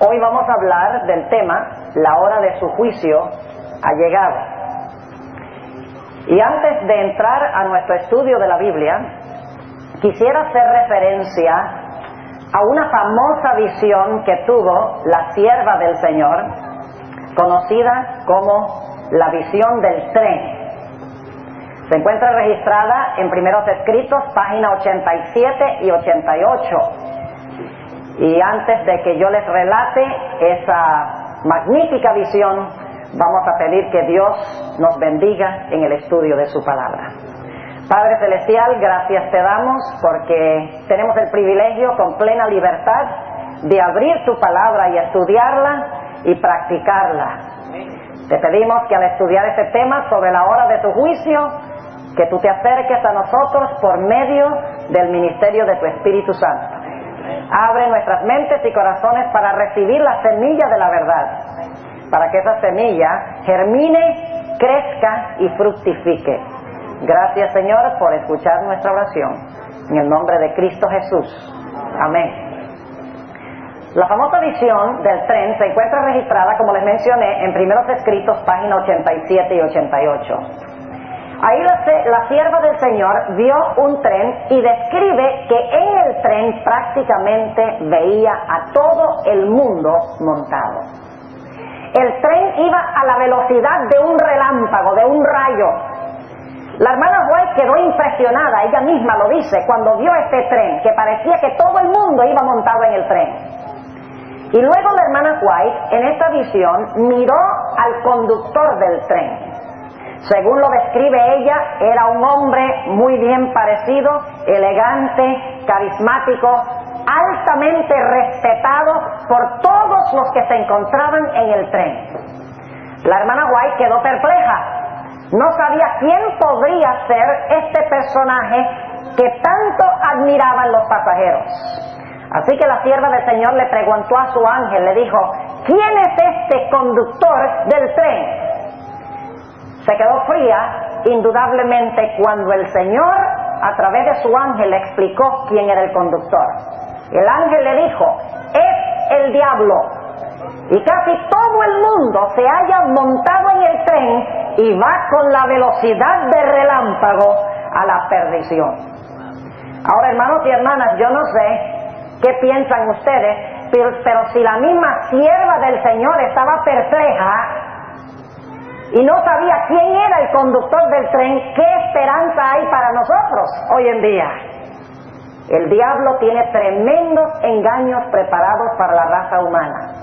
Hoy vamos a hablar del tema, la hora de su juicio ha llegado. Y antes de entrar a nuestro estudio de la Biblia, quisiera hacer referencia a una famosa visión que tuvo la sierva del Señor, conocida como la visión del tren. Se encuentra registrada en Primeros Escritos, páginas 87 y 88. Y antes de que yo les relate esa magnífica visión, vamos a pedir que Dios nos bendiga en el estudio de su palabra. Padre Celestial, gracias te damos porque tenemos el privilegio con plena libertad de abrir tu palabra y estudiarla y practicarla. Te pedimos que al estudiar este tema sobre la hora de tu juicio, que tú te acerques a nosotros por medio del ministerio de tu Espíritu Santo. Abre nuestras mentes y corazones para recibir la semilla de la verdad, para que esa semilla germine, crezca y fructifique. Gracias, Señor, por escuchar nuestra oración. En el nombre de Cristo Jesús. Amén. La famosa visión del tren se encuentra registrada, como les mencioné, en Primeros Escritos, páginas 87 y 88. Ahí la sierva del Señor vio un tren y describe que en el tren prácticamente veía a todo el mundo montado. El tren iba a la velocidad de un relámpago, de un rayo. La hermana White quedó impresionada, ella misma lo dice, cuando vio este tren, que parecía que todo el mundo iba montado en el tren. Y luego la hermana White, en esta visión, miró al conductor del tren. Según lo describe ella, era un hombre muy bien parecido, elegante, carismático, altamente respetado por todos los que se encontraban en el tren. La hermana White quedó perpleja. No sabía quién podría ser este personaje que tanto admiraban los pasajeros. Así que la sierva del Señor le preguntó a su ángel, le dijo, ¿quién es este conductor del tren? Se quedó fría, indudablemente, cuando el Señor, a través de su ángel, le explicó quién era el conductor. El ángel le dijo, es el diablo. Y casi todo el mundo se halla montado en el tren y va con la velocidad de relámpago a la perdición. Ahora, hermanos y hermanas, yo no sé qué piensan ustedes, pero si la misma sierva del Señor estaba perpleja y no sabía quién era el conductor del tren, ¿qué esperanza hay para nosotros hoy en día? El diablo tiene tremendos engaños preparados para la raza humana.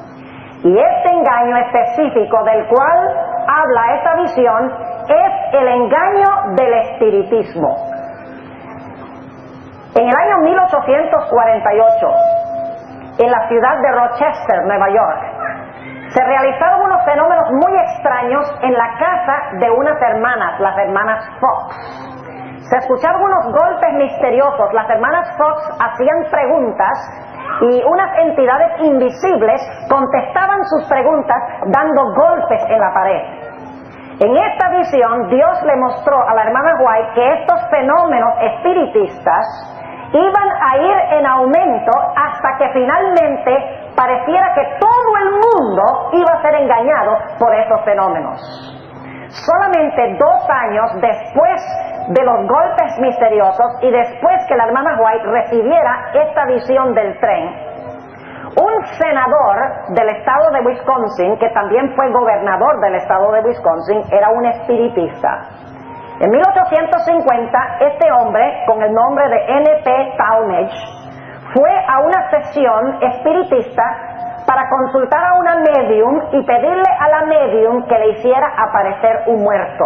Y este engaño específico del cual habla esta visión es el engaño del espiritismo. En el año 1848, en la ciudad de Rochester, Nueva York, se realizaron unos fenómenos muy extraños en la casa de unas hermanas, las hermanas Fox. Se escucharon unos golpes misteriosos, las hermanas Fox hacían preguntas y unas entidades invisibles contestaban sus preguntas dando golpes en la pared. En esta visión, Dios le mostró a la hermana White que estos fenómenos espiritistas iban a ir en aumento hasta que finalmente pareciera que todo el mundo iba a ser engañado por estos fenómenos. Solamente 2 años después de los golpes misteriosos y después que la hermana White recibiera esta visión del tren, un senador del estado de Wisconsin, que también fue gobernador del estado de Wisconsin, era un espiritista. En 1850, este hombre, con el nombre de N.P. Talmage, fue a una sesión espiritista para consultar a una medium y pedirle a la medium que le hiciera aparecer un muerto.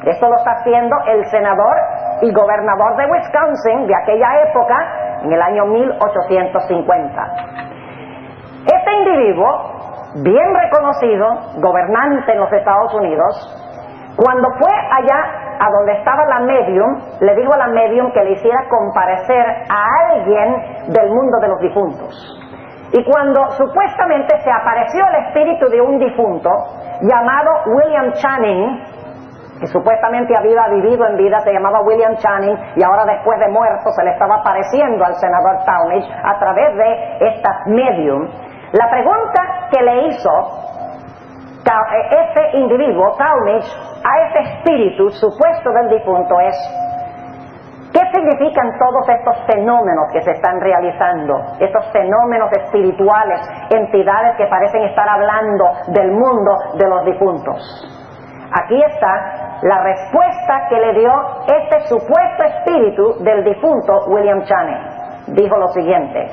Esto lo está haciendo el senador y gobernador de Wisconsin de aquella época, en el año 1850. Este individuo, bien reconocido, gobernante en los Estados Unidos, cuando fue allá a donde estaba la medium, le dijo a la medium que le hiciera comparecer a alguien del mundo de los difuntos. Y cuando supuestamente se apareció el espíritu de un difunto llamado William Channing, que supuestamente había vivido en vida, se llamaba William Channing, y ahora después de muerto se le estaba apareciendo al senador Talmage a través de esta medium. La pregunta que le hizo este individuo, Talmage, a este espíritu supuesto del difunto es: ¿qué significan todos estos fenómenos que se están realizando? Estos fenómenos espirituales, entidades que parecen estar hablando del mundo de los difuntos. Aquí está la respuesta que le dio este supuesto espíritu del difunto William Chaney. Dijo lo siguiente: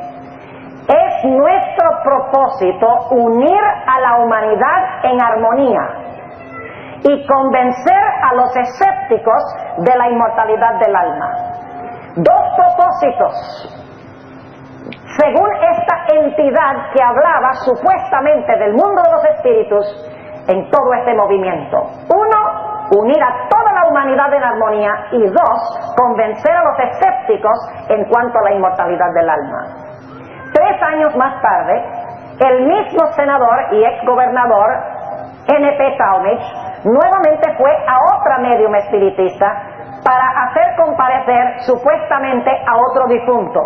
es nuestro propósito unir a la humanidad en armonía y convencer a los escépticos de la inmortalidad del alma. Dos propósitos, según esta entidad que hablaba supuestamente del mundo de los espíritus en todo este movimiento. Uno, unir a toda la humanidad en armonía, y dos, convencer a los escépticos en cuanto a la inmortalidad del alma. 3 años más tarde, el mismo senador y exgobernador N.P. Talmage nuevamente fue a otra médium espiritista para hacer comparecer supuestamente a otro difunto.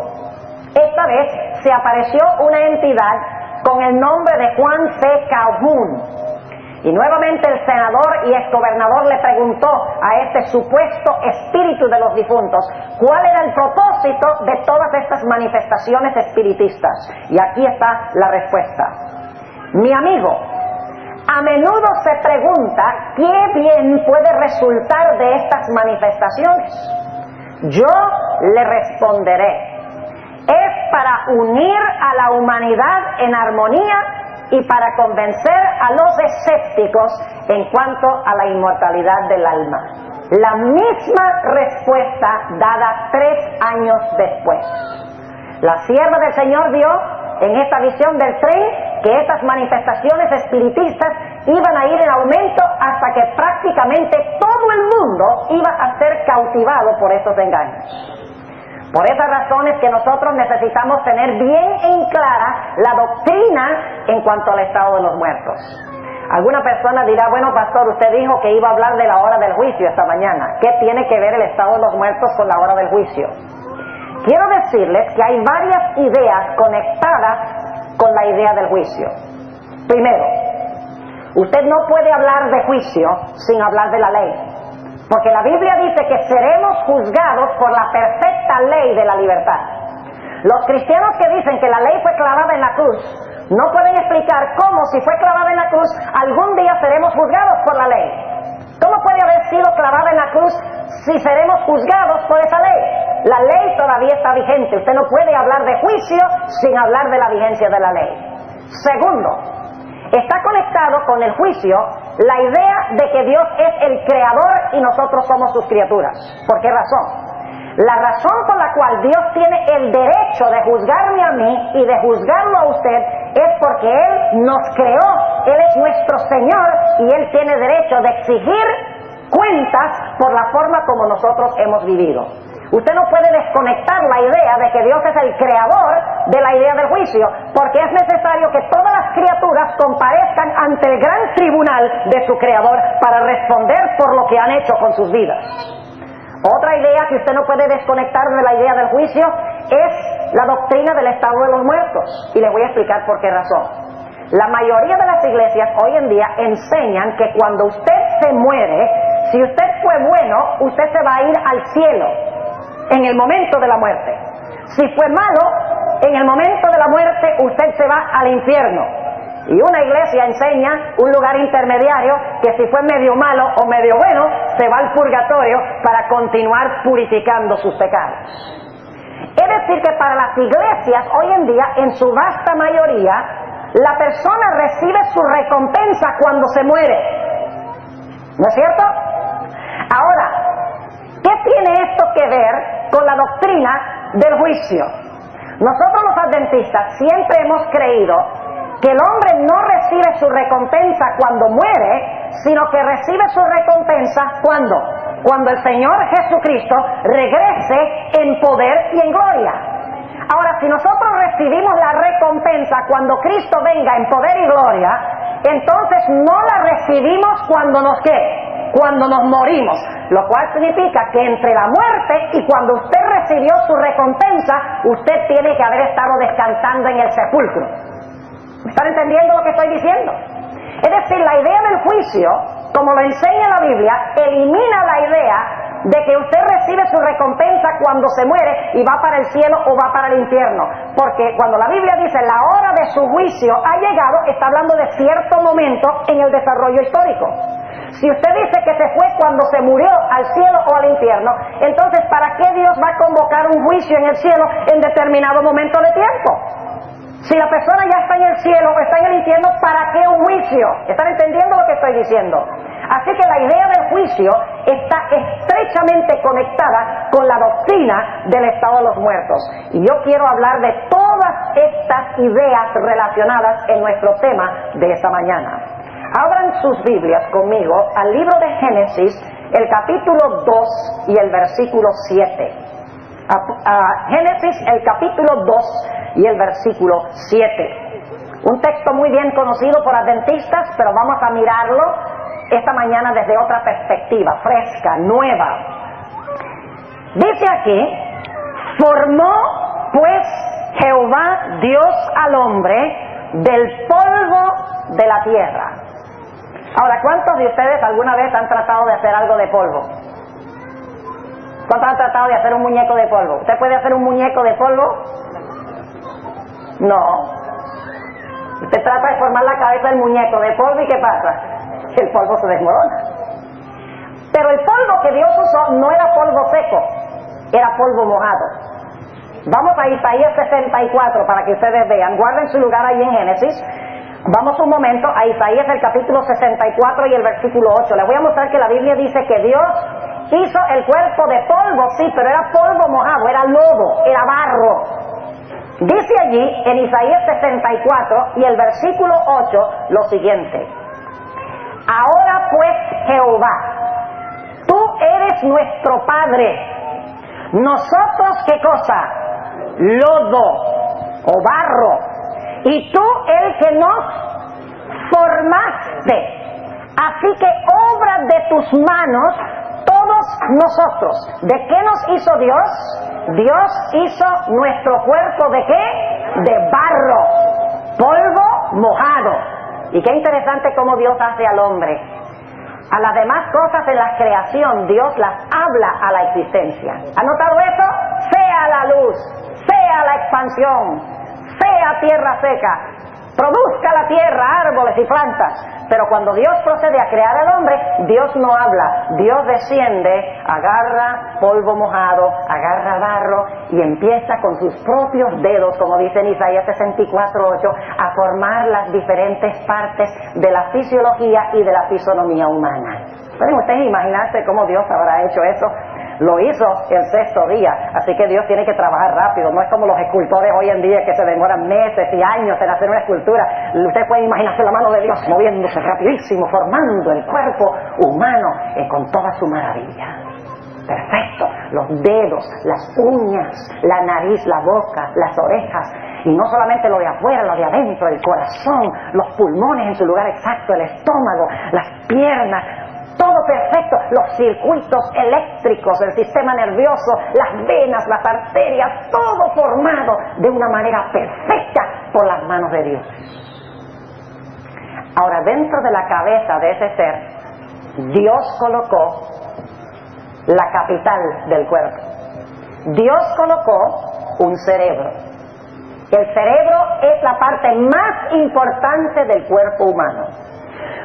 Esta vez se apareció una entidad con el nombre de Juan C. Calhoun, y nuevamente el senador y exgobernador le preguntó a este supuesto espíritu de los difuntos cuál era el propósito de todas estas manifestaciones espiritistas. Y aquí está la respuesta: mi amigo, a menudo se pregunta qué bien puede resultar de estas manifestaciones. Yo le responderé: es para unir a la humanidad en armonía y para convencer a los escépticos en cuanto a la inmortalidad del alma. La misma respuesta dada 3 años después. La sierva del Señor vio en esta visión del tren que estas manifestaciones espiritistas iban a ir en aumento hasta que prácticamente todo el mundo iba a ser cautivado por estos engaños. Por esas razones que nosotros necesitamos tener bien en clara la doctrina en cuanto al estado de los muertos. Alguna persona dirá: bueno, pastor, usted dijo que iba a hablar de la hora del juicio esta mañana. ¿Qué tiene que ver el estado de los muertos con la hora del juicio? Quiero decirles que hay varias ideas conectadas con la idea del juicio. Primero, usted no puede hablar de juicio sin hablar de la ley. Porque la Biblia dice que seremos juzgados por la perfecta ley de la libertad. Los cristianos que dicen que la ley fue clavada en la cruz no pueden explicar cómo, si fue clavada en la cruz, algún día seremos juzgados por la ley. ¿Cómo puede haber sido clavada en la cruz si seremos juzgados por esa ley? La ley todavía está vigente. Usted no puede hablar de juicio sin hablar de la vigencia de la ley. Segundo, está conectado con el juicio la idea de que Dios es el creador y nosotros somos sus criaturas. ¿Por qué razón? La razón por la cual Dios tiene el derecho de juzgarme a mí y de juzgarlo a usted es porque Él nos creó, Él es nuestro Señor y Él tiene derecho de exigir cuentas por la forma como nosotros hemos vivido. Usted no puede desconectar la idea de que Dios es el creador de la idea del juicio, porque es necesario que todas las criaturas comparezcan ante el gran tribunal de su creador para responder por lo que han hecho con sus vidas. Otra idea que usted no puede desconectar de la idea del juicio es la doctrina del estado de los muertos, y les voy a explicar por qué razón. La mayoría de las iglesias hoy en día enseñan que cuando usted se muere, si usted fue bueno, usted se va a ir al cielo en el momento de la muerte. Si fue malo, en el momento de la muerte usted se va al infierno. Y una iglesia enseña un lugar intermediario que si fue medio malo o medio bueno, se va al purgatorio para continuar purificando sus pecados. Es decir que para las iglesias hoy en día, en su vasta mayoría, la persona recibe su recompensa cuando se muere. ¿No es cierto? Ahora, ¿qué tiene esto que ver con la doctrina del juicio? Nosotros los adventistas siempre hemos creído que el hombre no recibe su recompensa cuando muere, sino que recibe su recompensa ¿cuándo? Cuando el Señor Jesucristo regrese en poder y en gloria. Ahora, si nosotros recibimos la recompensa cuando Cristo venga en poder y gloria, entonces no la recibimos cuando nos ¿qué? Cuando nos morimos, lo cual significa que entre la muerte y cuando usted recibió su recompensa, usted tiene que haber estado descansando en el sepulcro. ¿Me están entendiendo lo que estoy diciendo? Es decir, la idea del juicio, como lo enseña la Biblia, elimina la idea de que usted recibe su recompensa cuando se muere y va para el cielo o va para el infierno. Porque cuando la Biblia dice la hora de su juicio ha llegado, está hablando de cierto momento en el desarrollo histórico. Si usted dice que se fue cuando se murió al cielo o al infierno, entonces ¿para qué Dios va a convocar un juicio en el cielo en determinado momento de tiempo? Si la persona ya está en el cielo o está en el infierno, ¿para qué un juicio? ¿Están entendiendo lo que estoy diciendo? Así que la idea del juicio está estrechamente conectada con la doctrina del estado de los muertos. Y yo quiero hablar de todas estas ideas relacionadas en nuestro tema de esta mañana. Abran sus Biblias conmigo al libro de Génesis, el capítulo 2 y el versículo 7. Génesis, el capítulo 2 y el versículo 7. Un texto muy bien conocido por adventistas, pero vamos a mirarlo esta mañana desde otra perspectiva, fresca, nueva. Dice aquí: formó pues Jehová Dios al hombre del polvo de la tierra. Ahora, ¿cuántos de ustedes alguna vez han tratado de hacer algo de polvo? ¿Cuántos han tratado de hacer un muñeco de polvo? ¿Usted puede hacer un muñeco de polvo? No. Usted trata de formar la cabeza del muñeco de polvo y ¿qué pasa? El polvo se desmorona. Pero el polvo que Dios usó no era polvo seco, era polvo mojado. Vamos a Isaías 64 para que ustedes vean. Guarden su lugar ahí en Génesis. Vamos un momento a Isaías, el capítulo 64 y el versículo 8. Les voy a mostrar que la Biblia dice que Dios hizo el cuerpo de polvo, sí, pero era polvo mojado, era lodo, era barro. Dice allí en Isaías 64 y el versículo 8 lo siguiente: ahora pues, Jehová, tú eres nuestro Padre. Nosotros, ¿qué cosa? Lodo o barro. Y tú el que nos formaste. Así que obra de tus manos todos nosotros. ¿De qué nos hizo Dios? Dios hizo nuestro cuerpo ¿de qué? De barro, polvo mojado. Y qué interesante cómo Dios hace al hombre. A las demás cosas de la creación, Dios las habla a la existencia. ¿Ha notado eso? Sea la luz, sea la expansión, sea tierra seca, produzca la tierra árboles y plantas. Pero cuando Dios procede a crear al hombre, Dios no habla, Dios desciende, agarra polvo mojado, agarra barro y empieza con sus propios dedos, como dice en Isaías 64:8, a formar las diferentes partes de la fisiología y de la fisonomía humana. ¿Pueden ustedes imaginarse cómo Dios habrá hecho eso? Lo hizo el sexto día, así que Dios tiene que trabajar rápido. No es como los escultores hoy en día que se demoran meses y años en hacer una escultura. Usted puede imaginarse la mano de Dios moviéndose rapidísimo, formando el cuerpo humano con toda su maravilla. Perfecto, los dedos, las uñas, la nariz, la boca, las orejas, y no solamente lo de afuera, lo de adentro, el corazón, los pulmones en su lugar exacto, el estómago, las piernas. Todo perfecto, los circuitos eléctricos, el sistema nervioso, las venas, las arterias, todo formado de una manera perfecta por las manos de Dios. Ahora, dentro de la cabeza de ese ser, Dios colocó la capital del cuerpo. Dios colocó un cerebro. El cerebro es la parte más importante del cuerpo humano.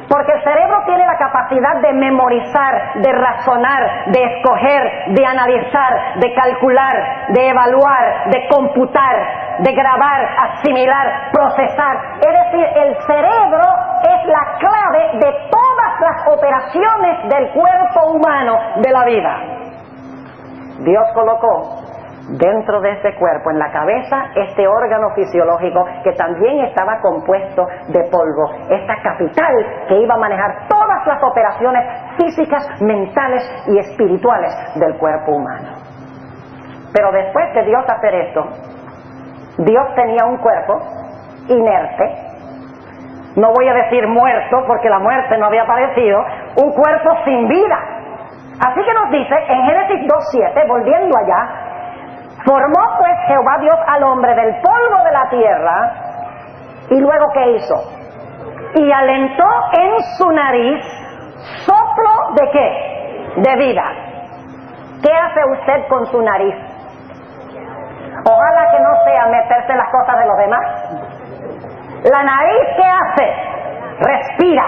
Porque el cerebro tiene la capacidad de memorizar, de razonar, de escoger, de analizar, de calcular, de evaluar, de computar, de grabar, asimilar, procesar. Es decir, el cerebro es la clave de todas las operaciones del cuerpo humano de la vida. Dios colocó dentro de ese cuerpo, en la cabeza, este órgano fisiológico que también estaba compuesto de polvo, esta capital que iba a manejar todas las operaciones físicas, mentales y espirituales del cuerpo humano. Pero después de Dios hacer esto, Dios tenía un cuerpo inerte, no voy a decir muerto porque la muerte no había aparecido, un cuerpo sin vida. Así que nos dice en Génesis 2:7, volviendo allá: formó pues Jehová Dios al hombre del polvo de la tierra ¿Y luego qué hizo? Y alentó en su nariz soplo ¿de qué? De vida. ¿Qué hace usted con su nariz? Ojalá que no sea meterse las cosas de los demás. La nariz, ¿qué hace? Respira.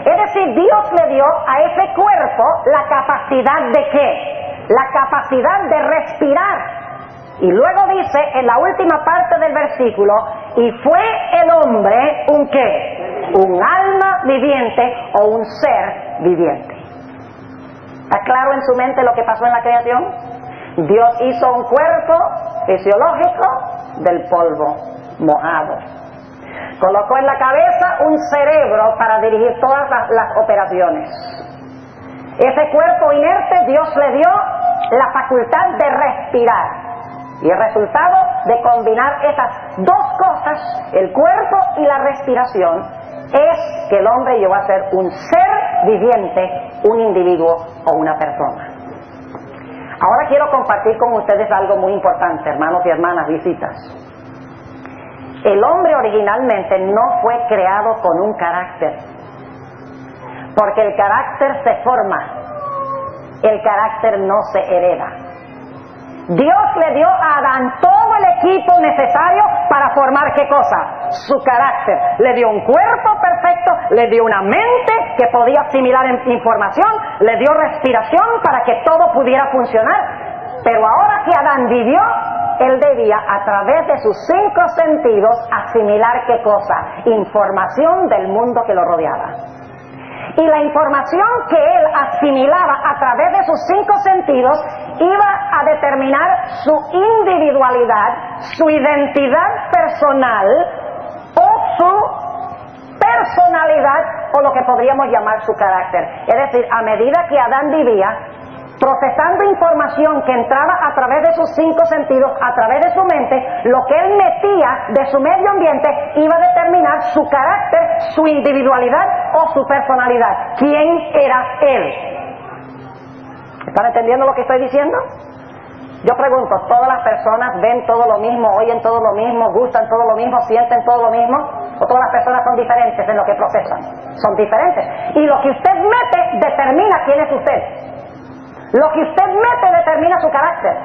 Es decir, Dios le dio a ese cuerpo la capacidad ¿de qué? La capacidad de respirar. Y luego dice en la última parte del versículo, y fue el hombre ¿un qué? Un alma viviente o un ser viviente. ¿Está claro en su mente lo que pasó en la creación? Dios hizo un cuerpo fisiológico del polvo mojado. Colocó en la cabeza un cerebro para dirigir todas las operaciones. Ese cuerpo inerte Dios le dio la facultad de respirar. Y el resultado de combinar esas dos cosas, el cuerpo y la respiración, es que el hombre llegó a ser un ser viviente, un individuo o una persona. Ahora quiero compartir con ustedes algo muy importante, hermanos y hermanas, visitas. El hombre originalmente no fue creado con un carácter, porque el carácter se forma, el carácter no se hereda. Dios le dio a Adán todo el equipo necesario para formar ¿qué cosa? Su carácter. Le dio un cuerpo perfecto, le dio una mente que podía asimilar información, le dio respiración para que todo pudiera funcionar. Pero ahora que Adán vivió, él debía a través de sus 5 sentidos asimilar ¿qué cosa? Información del mundo que lo rodeaba. Y la información que él asimilaba a través de sus 5 sentidos iba a determinar su individualidad, su identidad personal o su personalidad o lo que podríamos llamar su carácter. Es decir, a medida que Adán vivía, procesando información que entraba a través de sus 5 sentidos, a través de su mente, lo que él metía de su medio ambiente iba a determinar su carácter, su individualidad o su personalidad. ¿Quién era él? ¿Están entendiendo lo que estoy diciendo? Yo pregunto, ¿todas las personas ven todo lo mismo, oyen todo lo mismo, gustan todo lo mismo, sienten todo lo mismo? ¿O todas las personas son diferentes en lo que procesan? Son diferentes. Y lo que usted mete determina quién es usted. Lo que usted mete determina su carácter.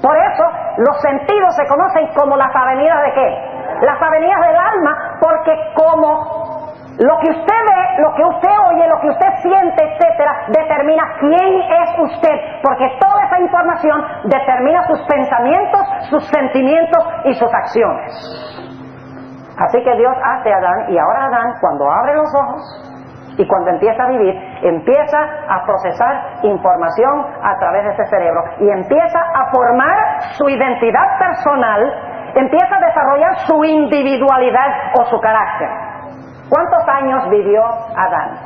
Por eso los sentidos se conocen como las avenidas ¿de qué? Las avenidas del alma, porque como lo que usted ve, lo que usted oye, lo que usted siente, etcétera, determina quién es usted, porque toda esa información determina sus pensamientos, sus sentimientos y sus acciones. Así que Dios hace a Adán, y ahora Adán, cuando abre los ojos y cuando empieza a vivir, empieza a procesar información a través de ese cerebro y empieza a formar su identidad personal, empieza a desarrollar su individualidad o su carácter. ¿Cuántos años vivió Adán?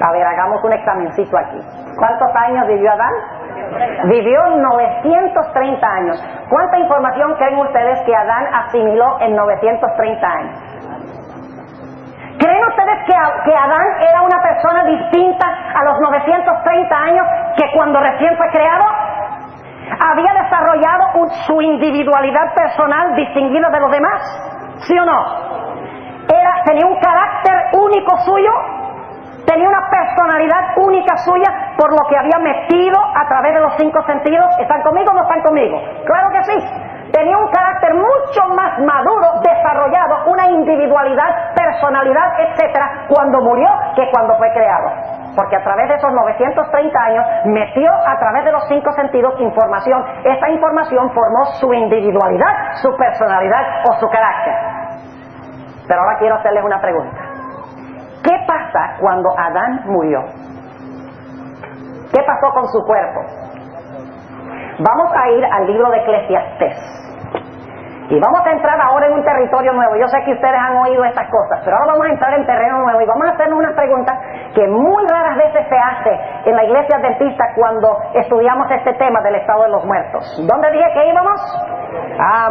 A ver, hagamos un examencito aquí. ¿Cuántos años vivió Adán? Vivió 930 años. ¿Cuánta información creen ustedes que Adán asimiló en 930 años? ¿Creen ustedes que Adán era una persona distinta a los 930 años que cuando recién fue creado? ¿Había desarrollado su individualidad personal distinguida de los demás? ¿Sí o no? ¿Tenía un carácter único suyo? ¿Tenía una personalidad única suya por lo que había metido a través de los 5 sentidos? ¿Están conmigo o no están conmigo? ¡Claro que sí! Tenía un carácter mucho más maduro, desarrollado, una individualidad, personalidad, etcétera, cuando murió que cuando fue creado. Porque a través de esos 930 años metió a través de los 5 sentidos información. Esta información formó su individualidad, su personalidad o su carácter. Pero ahora quiero hacerles una pregunta. ¿Qué pasa cuando Adán murió? ¿Qué pasó con su cuerpo? Vamos a ir al libro de Eclesiastés. Y vamos a entrar ahora en un territorio nuevo. Yo sé que ustedes han oído estas cosas, pero ahora vamos a entrar en terreno nuevo y vamos a hacernos una pregunta que muy raras veces se hace en la iglesia adventista cuando estudiamos este tema del estado de los muertos. ¿Dónde dije que íbamos?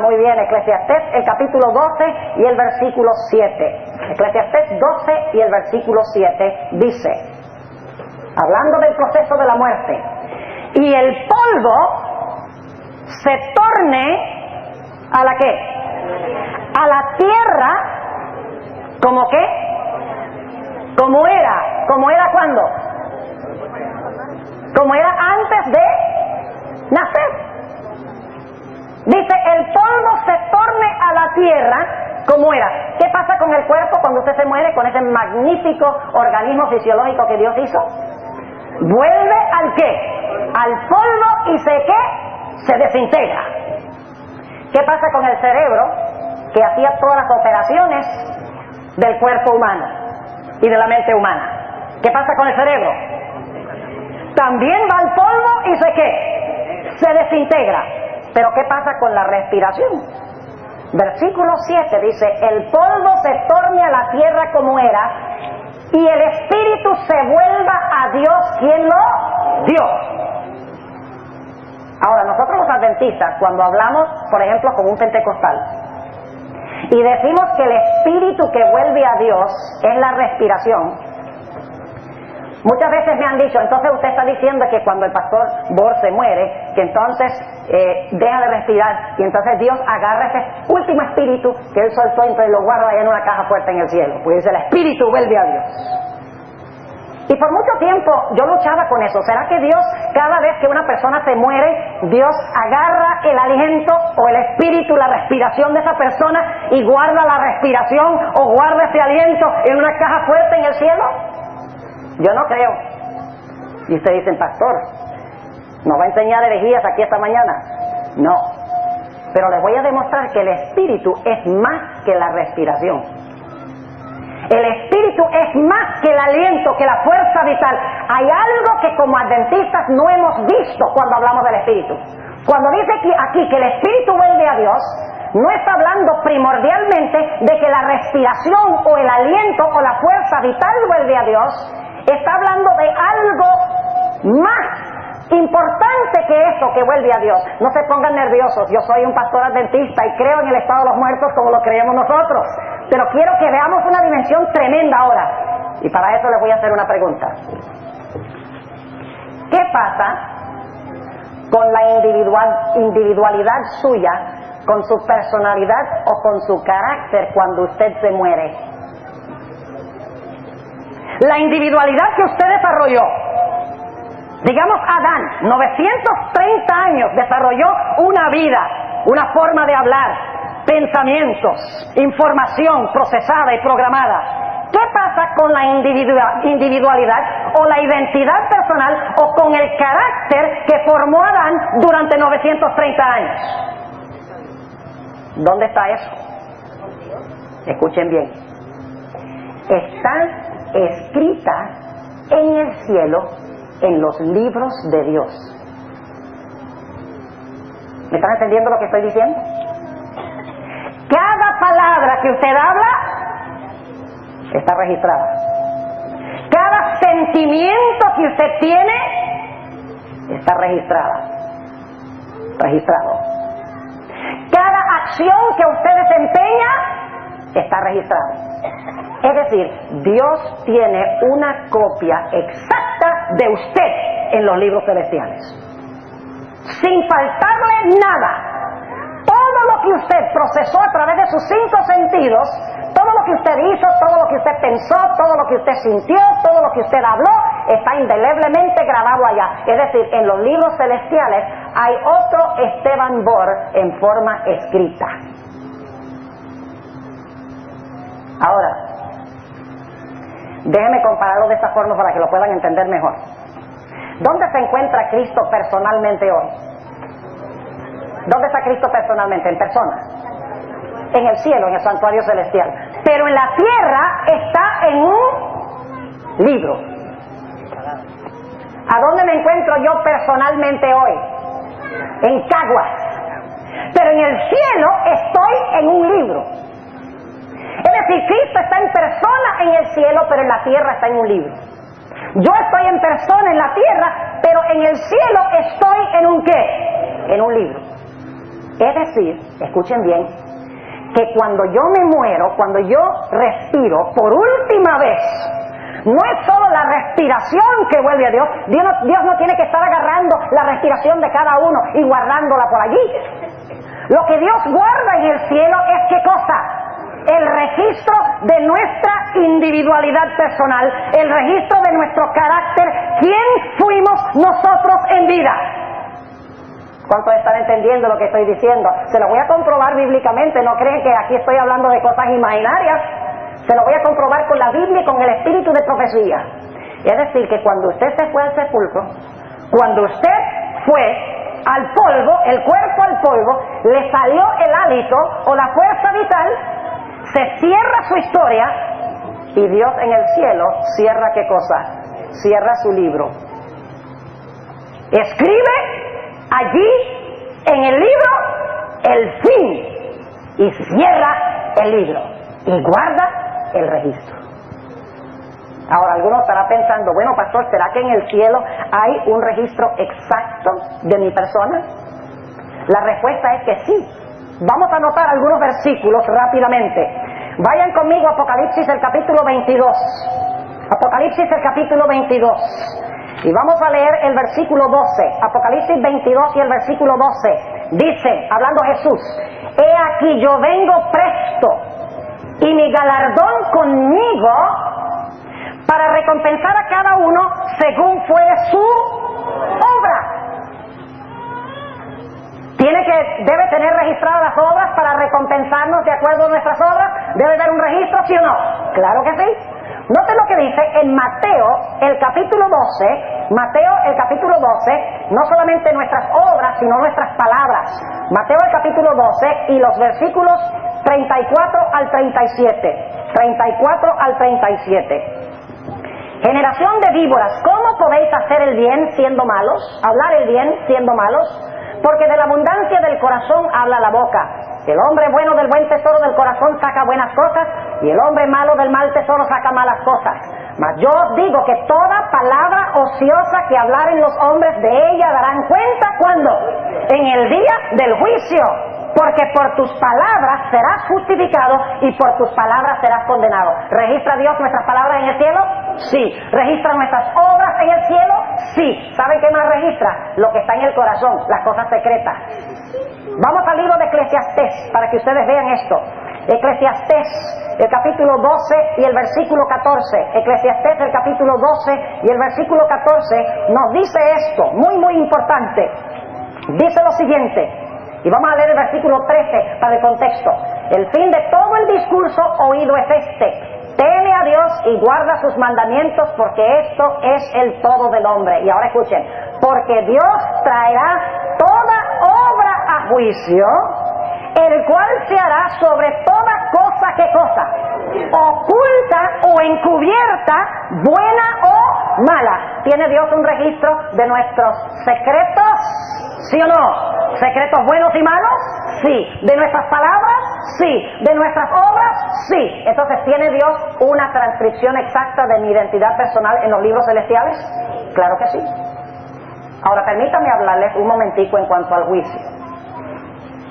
Muy bien, Eclesiastés, el capítulo 12 y el versículo 7. Eclesiastés 12 y el versículo 7 dice, hablando del proceso de la muerte, y el polvo se torne ¿a la qué? A la tierra, ¿Cómo qué? ¿Cómo era? ¿Cómo era cuándo? Como era antes de nacer. Dice, el polvo se torne a la tierra como era. ¿Qué pasa con el cuerpo cuando usted se muere, con ese magnífico organismo fisiológico que Dios hizo? Vuelve al qué? Al polvo y se desintegra. ¿Qué pasa con el cerebro que hacía todas las operaciones del cuerpo humano y de la mente humana? ¿Qué pasa con el cerebro? También va al polvo y se desintegra. Pero ¿qué pasa con la respiración? Versículo 7 dice, el polvo se torne a la tierra como era, y el espíritu se vuelva a Dios, quien lo dio. Ahora, nosotros los adventistas, cuando hablamos, por ejemplo, con un pentecostal, y decimos que el espíritu que vuelve a Dios es la respiración, muchas veces me han dicho, entonces usted está diciendo que cuando el pastor Bor se muere, que entonces deja de respirar, y entonces Dios agarra ese último espíritu que él soltó, entonces lo guarda allá en una caja fuerte en el cielo. Pues dice, el espíritu vuelve a Dios. Y por mucho tiempo yo luchaba con eso. ¿Será que Dios, cada vez que una persona se muere, Dios agarra el aliento o el espíritu, la respiración de esa persona y guarda la respiración o guarda ese aliento en una caja fuerte en el cielo? Yo no creo. Y ustedes dicen, pastor, ¿nos va a enseñar herejías aquí esta mañana? No. Pero les voy a demostrar que el espíritu es más que la respiración. El espíritu es más que el aliento, que la fuerza vital. Hay algo que como adventistas no hemos visto cuando hablamos del espíritu. Cuando dice aquí que el espíritu vuelve a Dios, no está hablando primordialmente de que la respiración o el aliento o la fuerza vital vuelve a Dios. Está hablando de algo más importante que eso que vuelve a Dios. No se pongan nerviosos, yo soy un pastor adventista y creo en el estado de los muertos como lo creemos nosotros, pero quiero que veamos una dimensión tremenda ahora, y para eso les voy a hacer una pregunta. ¿Qué pasa con la individualidad suya, con su personalidad o con su carácter cuando usted se muere? La individualidad que usted desarrolló, digamos Adán, 930 años desarrolló una vida, una forma de hablar, pensamientos, información procesada y programada. ¿Qué pasa con la individualidad o la identidad personal o con el carácter que formó Adán durante 930 años? ¿Dónde está eso? Escuchen bien. Está escrita en el cielo, en los libros de Dios. ¿Me están entendiendo lo que estoy diciendo? Cada palabra que usted habla está registrada. Cada sentimiento que usted tiene está registrado. Cada acción que usted desempeña está registrada. Es decir, Dios tiene una copia exacta de usted en los libros celestiales, sin faltarle nada. Todo lo que usted procesó a través de sus 5 sentidos, todo lo que usted hizo, todo lo que usted pensó, todo lo que usted sintió, todo lo que usted habló, está indeleblemente grabado allá. Es decir, en los libros celestiales hay otro Esteban Bor en forma escrita. Ahora, déjenme compararlo de esta forma para que lo puedan entender mejor. ¿Dónde se encuentra Cristo personalmente hoy? ¿Dónde está Cristo personalmente? En persona. En el cielo, en el santuario celestial. Pero en la tierra está en un libro. ¿A dónde me encuentro yo personalmente hoy? En Caguas. Pero en el cielo estoy en un libro. Es decir, Cristo está en persona en el cielo, pero en la tierra está en un libro. Yo estoy en persona en la tierra, pero en el cielo estoy en un ¿qué? En un libro. Es decir, escuchen bien, que cuando yo me muero, cuando yo respiro por última vez, no es solo la respiración que vuelve a Dios. Dios no tiene que estar agarrando la respiración de cada uno y guardándola por allí. Lo que Dios guarda en el cielo es ¿qué cosa? El registro de nuestra individualidad personal, el registro de nuestro carácter, quién fuimos nosotros en vida. ¿Cuántos están entendiendo lo que estoy diciendo? Se lo voy a comprobar bíblicamente, no creen que aquí estoy hablando de cosas imaginarias. Se lo voy a comprobar con la Biblia y con el espíritu de profecía. Es decir, que cuando usted se fue al sepulcro, cuando usted fue al polvo, el cuerpo al polvo, le salió el hálito o la fuerza vital, se cierra su historia y Dios en el cielo cierra ¿qué cosa? Cierra su libro. Escribe allí en el libro el fin y cierra el libro y guarda el registro. Ahora alguno estará pensando, bueno pastor, ¿será que en el cielo hay un registro exacto de mi persona? La respuesta es que sí. Vamos a anotar algunos versículos rápidamente. Vayan conmigo a Apocalipsis el capítulo 22. Apocalipsis el capítulo 22. Y vamos a leer el versículo 12. Apocalipsis 22 y el versículo 12. Dice, hablando Jesús, he aquí yo vengo presto y mi galardón conmigo para recompensar a cada uno según fuere su obra. Debe tener registradas las obras para recompensarnos de acuerdo a nuestras obras. ¿Debe haber un registro, sí o no? Claro que sí. Noten lo que dice en Mateo, el capítulo 12. Mateo, el capítulo 12, no solamente nuestras obras, sino nuestras palabras. Mateo, el capítulo 12 y los versículos 34 al 37. 34 al 37. Generación de víboras, ¿cómo podéis hacer el bien siendo malos? Hablar el bien siendo malos. Porque de la abundancia del corazón habla la boca. El hombre bueno del buen tesoro del corazón saca buenas cosas, y el hombre malo del mal tesoro saca malas cosas. Mas yo os digo que toda palabra ociosa que hablaren los hombres de ella darán cuenta, ¿cuándo? En el día del juicio. Porque por tus palabras serás justificado y por tus palabras serás condenado. ¿Registra Dios nuestras palabras en el cielo? Sí. ¿Registra nuestras obras en el cielo? Sí. ¿Saben qué más registra? Lo que está en el corazón, las cosas secretas. Vamos al libro de Eclesiastés para que ustedes vean esto. Eclesiastés, el capítulo 12 y el versículo 14. Eclesiastés, el capítulo 12 y el versículo 14 nos dice esto, muy importante. Dice lo siguiente. Y vamos a leer el versículo 13 para el contexto. El fin de todo el discurso oído es este: teme a Dios y guarda sus mandamientos, porque esto es el todo del hombre. Y ahora escuchen: porque Dios traerá toda obra a juicio, el cual se hará sobre toda cosa, ¿qué cosa? Oculta o encubierta, buena o mala. ¿Tiene Dios un registro de nuestros secretos? ¿Sí o no? ¿Secretos buenos y malos? Sí. ¿De nuestras palabras? Sí. ¿De nuestras obras? Sí. Entonces, ¿tiene Dios una transcripción exacta de mi identidad personal en los libros celestiales? Claro que sí. Ahora, permítame hablarles un momentico en cuanto al juicio.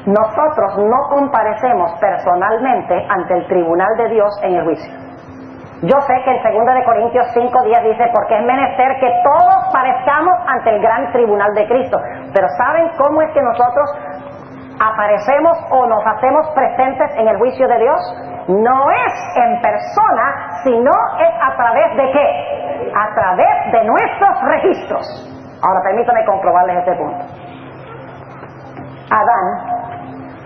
Nosotros no comparecemos personalmente ante el tribunal de Dios en el juicio. Yo sé que en 2 Corintios 5:10 dice, porque es menester que todos parezcamos ante el gran tribunal de Cristo. Pero ¿saben cómo es que nosotros aparecemos o nos hacemos presentes en el juicio de Dios? No es en persona, sino es a través de ¿qué? A través de nuestros registros. Ahora permítanme comprobarles este punto. Adán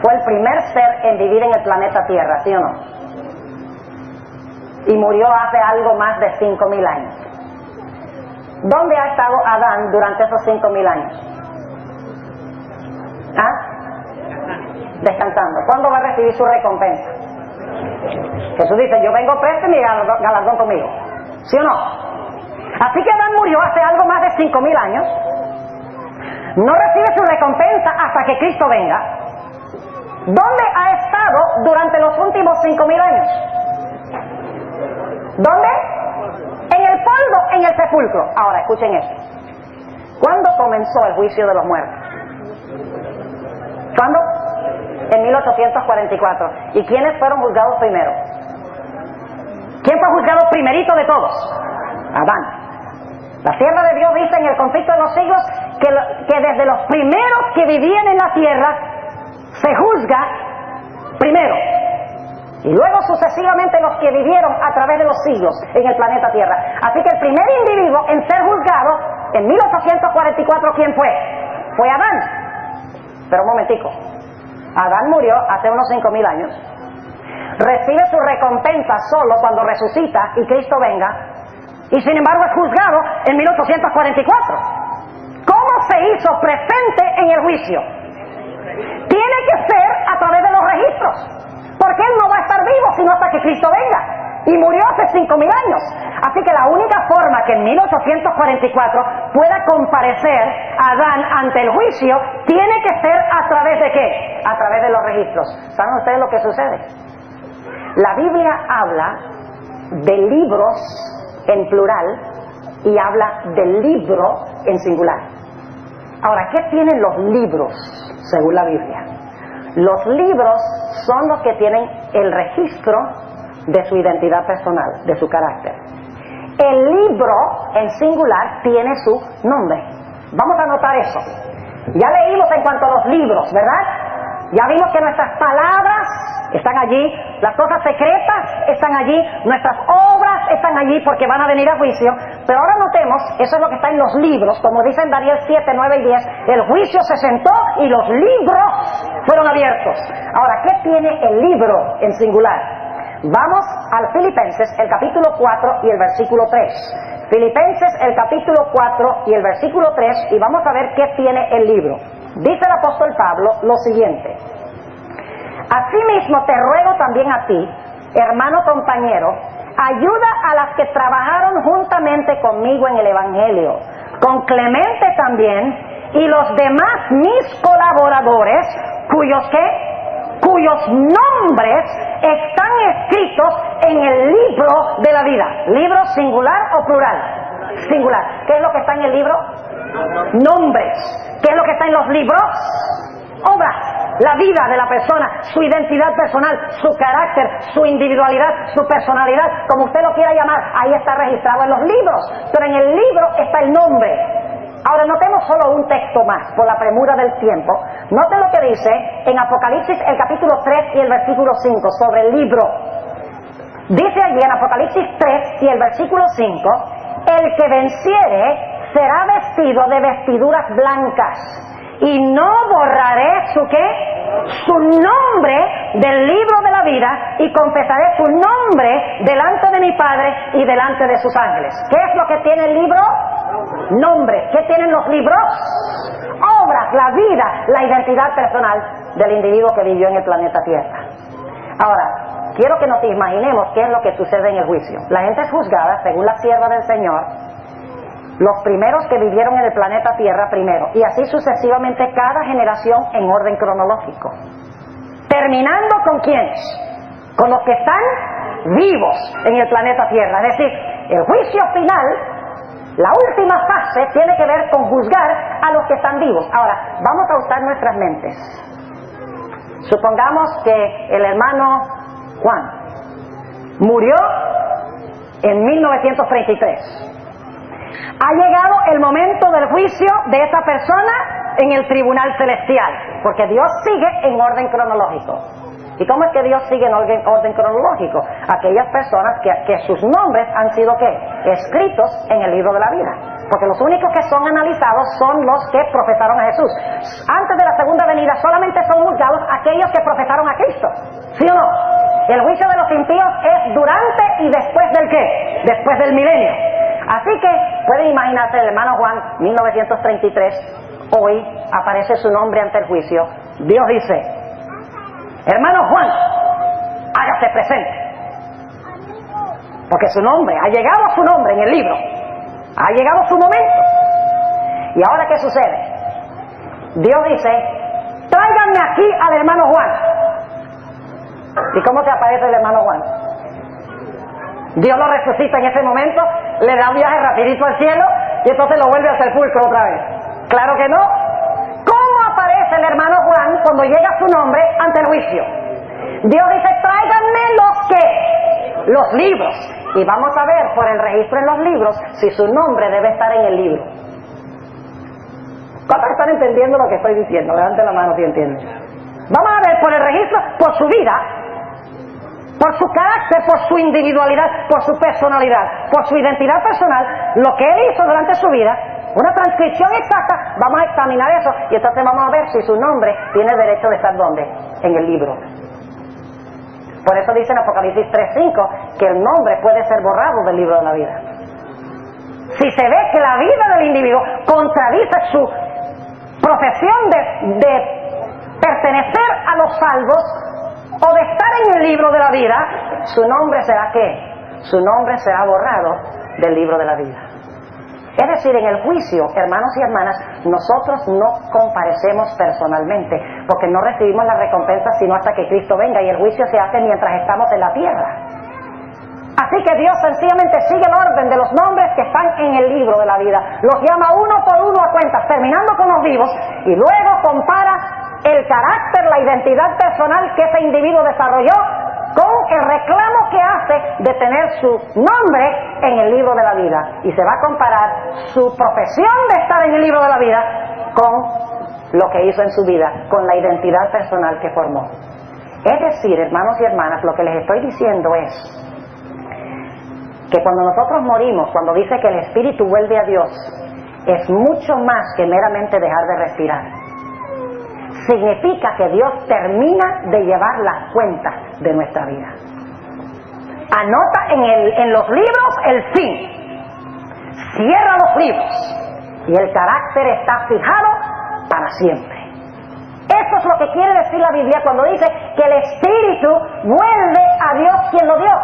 fue el primer ser en vivir en el planeta Tierra, ¿sí o no? Y murió hace algo más de 5,000 años. ¿Dónde ha estado Adán durante esos 5,000 años? ¿Ah? Descansando. ¿Cuándo va a recibir su recompensa? Jesús dice, yo vengo presto y mi galardón conmigo. ¿Sí o no? Así que Adán murió hace algo más de 5,000 años. No recibe su recompensa hasta que Cristo venga. ¿Dónde ha estado durante los últimos 5,000 años? ¿Dónde? En el polvo, en el sepulcro. Ahora, escuchen esto. ¿Cuándo comenzó el juicio de los muertos? ¿Cuándo? En 1844. ¿Y quiénes fueron juzgados primero? ¿Quién fue juzgado primerito de todos? Adán. La tierra de Dios dice en el conflicto de los siglos que desde los primeros que vivían en la tierra se juzga primero. y luego sucesivamente los que vivieron a través de los siglos en el planeta Tierra. Así que el primer individuo en ser juzgado en 1844, ¿quién fue? Fue Adán. Pero un momentico, Adán murió hace unos 5.000 años, recibe su recompensa solo cuando resucita y Cristo venga, y sin embargo es juzgado en 1844. ¿Cómo se hizo presente en el juicio? Tiene que ser a través de los registros, porque él no va a estar vivo sino hasta que Cristo venga, y murió hace 5.000 años. Así que la única forma que en 1844 pueda comparecer Adán ante el juicio tiene que ser a través de ¿qué? A través de los registros. ¿Saben ustedes lo que sucede? La Biblia habla de libros en plural y habla del libro en singular. Ahora, ¿qué tienen los libros según la Biblia? Los libros son los que tienen el registro de su identidad personal, de su carácter. El libro en singular tiene su nombre. Vamos a anotar eso. Ya leímos en cuanto a los libros, ¿verdad? Ya vimos que nuestras palabras están allí, las cosas secretas están allí, nuestras obras están allí porque van a venir a juicio. Pero ahora notemos, eso es lo que está en los libros, como dice en Daniel 7, 9 y 10, el juicio se sentó y los libros fueron abiertos. Ahora, ¿qué tiene el libro en singular? Vamos al Filipenses, el capítulo 4 y el versículo 3. Filipenses, el capítulo 4 y el versículo 3, y vamos a ver qué tiene el libro. Dice el apóstol Pablo lo siguiente: asimismo te ruego también a ti, hermano compañero, ayuda a las que trabajaron juntamente conmigo en el Evangelio, con Clemente también, y los demás mis colaboradores, cuyos nombres están escritos en el libro de la vida. ¿Libro singular o plural? Singular. ¿Qué es lo que está en el libro? Nombres. ¿Qué es lo que está en los libros? Obras. La vida de la persona, su identidad personal, su carácter, su individualidad, su personalidad, como usted lo quiera llamar, ahí está registrado en los libros. Pero en el libro está el nombre. Ahora notemos solo un texto más, por la premura del tiempo. Noten lo que dice en Apocalipsis, el capítulo 3 y el versículo 5, sobre el libro. Dice allí en Apocalipsis 3 y el versículo 5, el que venciere será vestido de vestiduras blancas, y no borraré su ¿qué? Su nombre del libro de la vida, y confesaré su nombre delante de mi Padre y delante de sus ángeles. ¿Qué es lo que tiene el libro? Nombre. ¿Qué tienen los libros? Obras, la vida, la identidad personal del individuo que vivió en el planeta Tierra. Ahora, quiero que nos imaginemos qué es lo que sucede en el juicio. La gente es juzgada según la sierva del Señor, los primeros que vivieron en el planeta Tierra primero, y así sucesivamente cada generación en orden cronológico. Terminando con ¿quiénes? Con los que están vivos en el planeta Tierra. Es decir, el juicio final, la última fase, tiene que ver con juzgar a los que están vivos. Ahora, vamos a usar nuestras mentes. Supongamos que el hermano Juan murió en 1933. Ha llegado el momento del juicio de esa persona en el tribunal celestial, porque Dios sigue en orden cronológico. ¿Y cómo es que Dios sigue en orden cronológico? Aquellas personas que sus nombres han sido ¿qué? Escritos en el libro de la vida. Porque los únicos que son analizados son los que profesaron a Jesús. Antes de la segunda venida solamente son juzgados aquellos que profesaron a Cristo. ¿Sí o no? El juicio de los impíos es durante y después del ¿qué? Después del milenio. Así que pueden imaginarse el hermano Juan, 1933, hoy aparece su nombre ante el juicio. Dios dice: hermano Juan, hágase presente. Porque su nombre, ha llegado su nombre en el libro. Ha llegado su momento. ¿Y ahora qué sucede? Dios dice: tráiganme aquí al hermano Juan. ¿Y cómo se aparece el hermano Juan? Dios lo resucita en ese momento, le da un viaje rapidito al cielo y entonces lo vuelve al sepulcro otra vez. Claro que no. ¿Cómo aparece el hermano Juan cuando llega su nombre ante el juicio? Dios dice: tráiganme los libros. Y vamos a ver por el registro en los libros si su nombre debe estar en el libro. ¿Cuántos están entendiendo lo que estoy diciendo? Levanten la mano si entienden. Vamos a ver por el registro, por su vida, por su carácter, por su individualidad, por su personalidad, por su identidad personal, lo que él hizo durante su vida, una transcripción exacta. Vamos a examinar eso y entonces vamos a ver si su nombre tiene derecho de estar ¿dónde? En el libro. Por eso dice en Apocalipsis 3:5 que el nombre puede ser borrado del libro de la vida. Si se ve que la vida del individuo contradice su profesión de pertenecer a los salvos o de estar en el libro de la vida, su nombre será ¿qué? Su nombre será borrado del libro de la vida. Es decir, en el juicio, hermanos y hermanas, nosotros no comparecemos personalmente, porque no recibimos la recompensa sino hasta que Cristo venga, y el juicio se hace mientras estamos en la tierra. Así que Dios sencillamente sigue el orden de los nombres que están en el libro de la vida, los llama uno por uno a cuentas, terminando con los vivos, y luego compara el carácter, la identidad personal que ese individuo desarrolló con el reclamo que hace de tener su nombre en el libro de la vida, y se va a comparar su profesión de estar en el libro de la vida con lo que hizo en su vida, con la identidad personal que formó. Es decir, hermanos y hermanas, lo que les estoy diciendo es que cuando nosotros morimos, cuando dice que el espíritu vuelve a Dios, es mucho más que meramente dejar de respirar. Significa que Dios termina de llevar las cuentas de nuestra vida. Anota en los libros el fin, cierra los libros, y el carácter está fijado para siempre. Eso es lo que quiere decir la Biblia cuando dice que el espíritu vuelve a Dios quien lo dio.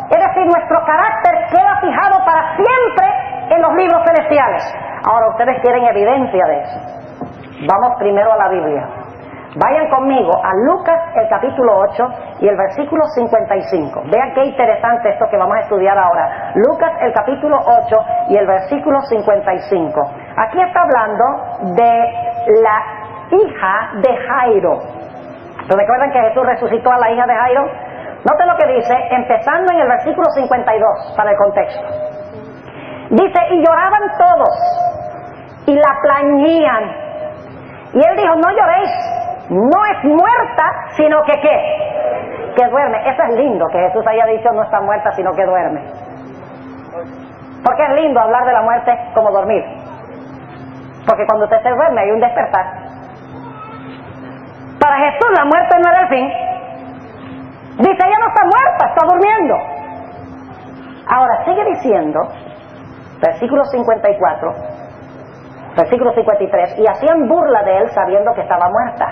Es decir, nuestro carácter queda fijado para siempre en los libros celestiales. Ahora, ustedes quieren evidencia de eso. Vamos primero a la Biblia. Vayan conmigo a Lucas, el capítulo 8 y el versículo 55. Vean qué interesante esto que vamos a estudiar ahora. Lucas, el capítulo 8 y el versículo 55. Aquí está hablando de la hija de Jairo. ¿Recuerdan que Jesús resucitó a la hija de Jairo? Noten lo que dice, empezando en el versículo 52, para el contexto. Dice, y lloraban todos, y la plañían. Y él dijo, no lloréis, no es muerta, sino que ¿qué? Que duerme. Eso es lindo, que Jesús haya dicho, no está muerta, sino que duerme. Porque es lindo hablar de la muerte como dormir. Porque cuando usted se duerme hay un despertar. Para Jesús la muerte no era el fin. Dice, ella no está muerta, está durmiendo. Ahora, sigue diciendo, versículo 54, versículo 53, y hacían burla de él sabiendo que estaba muerta.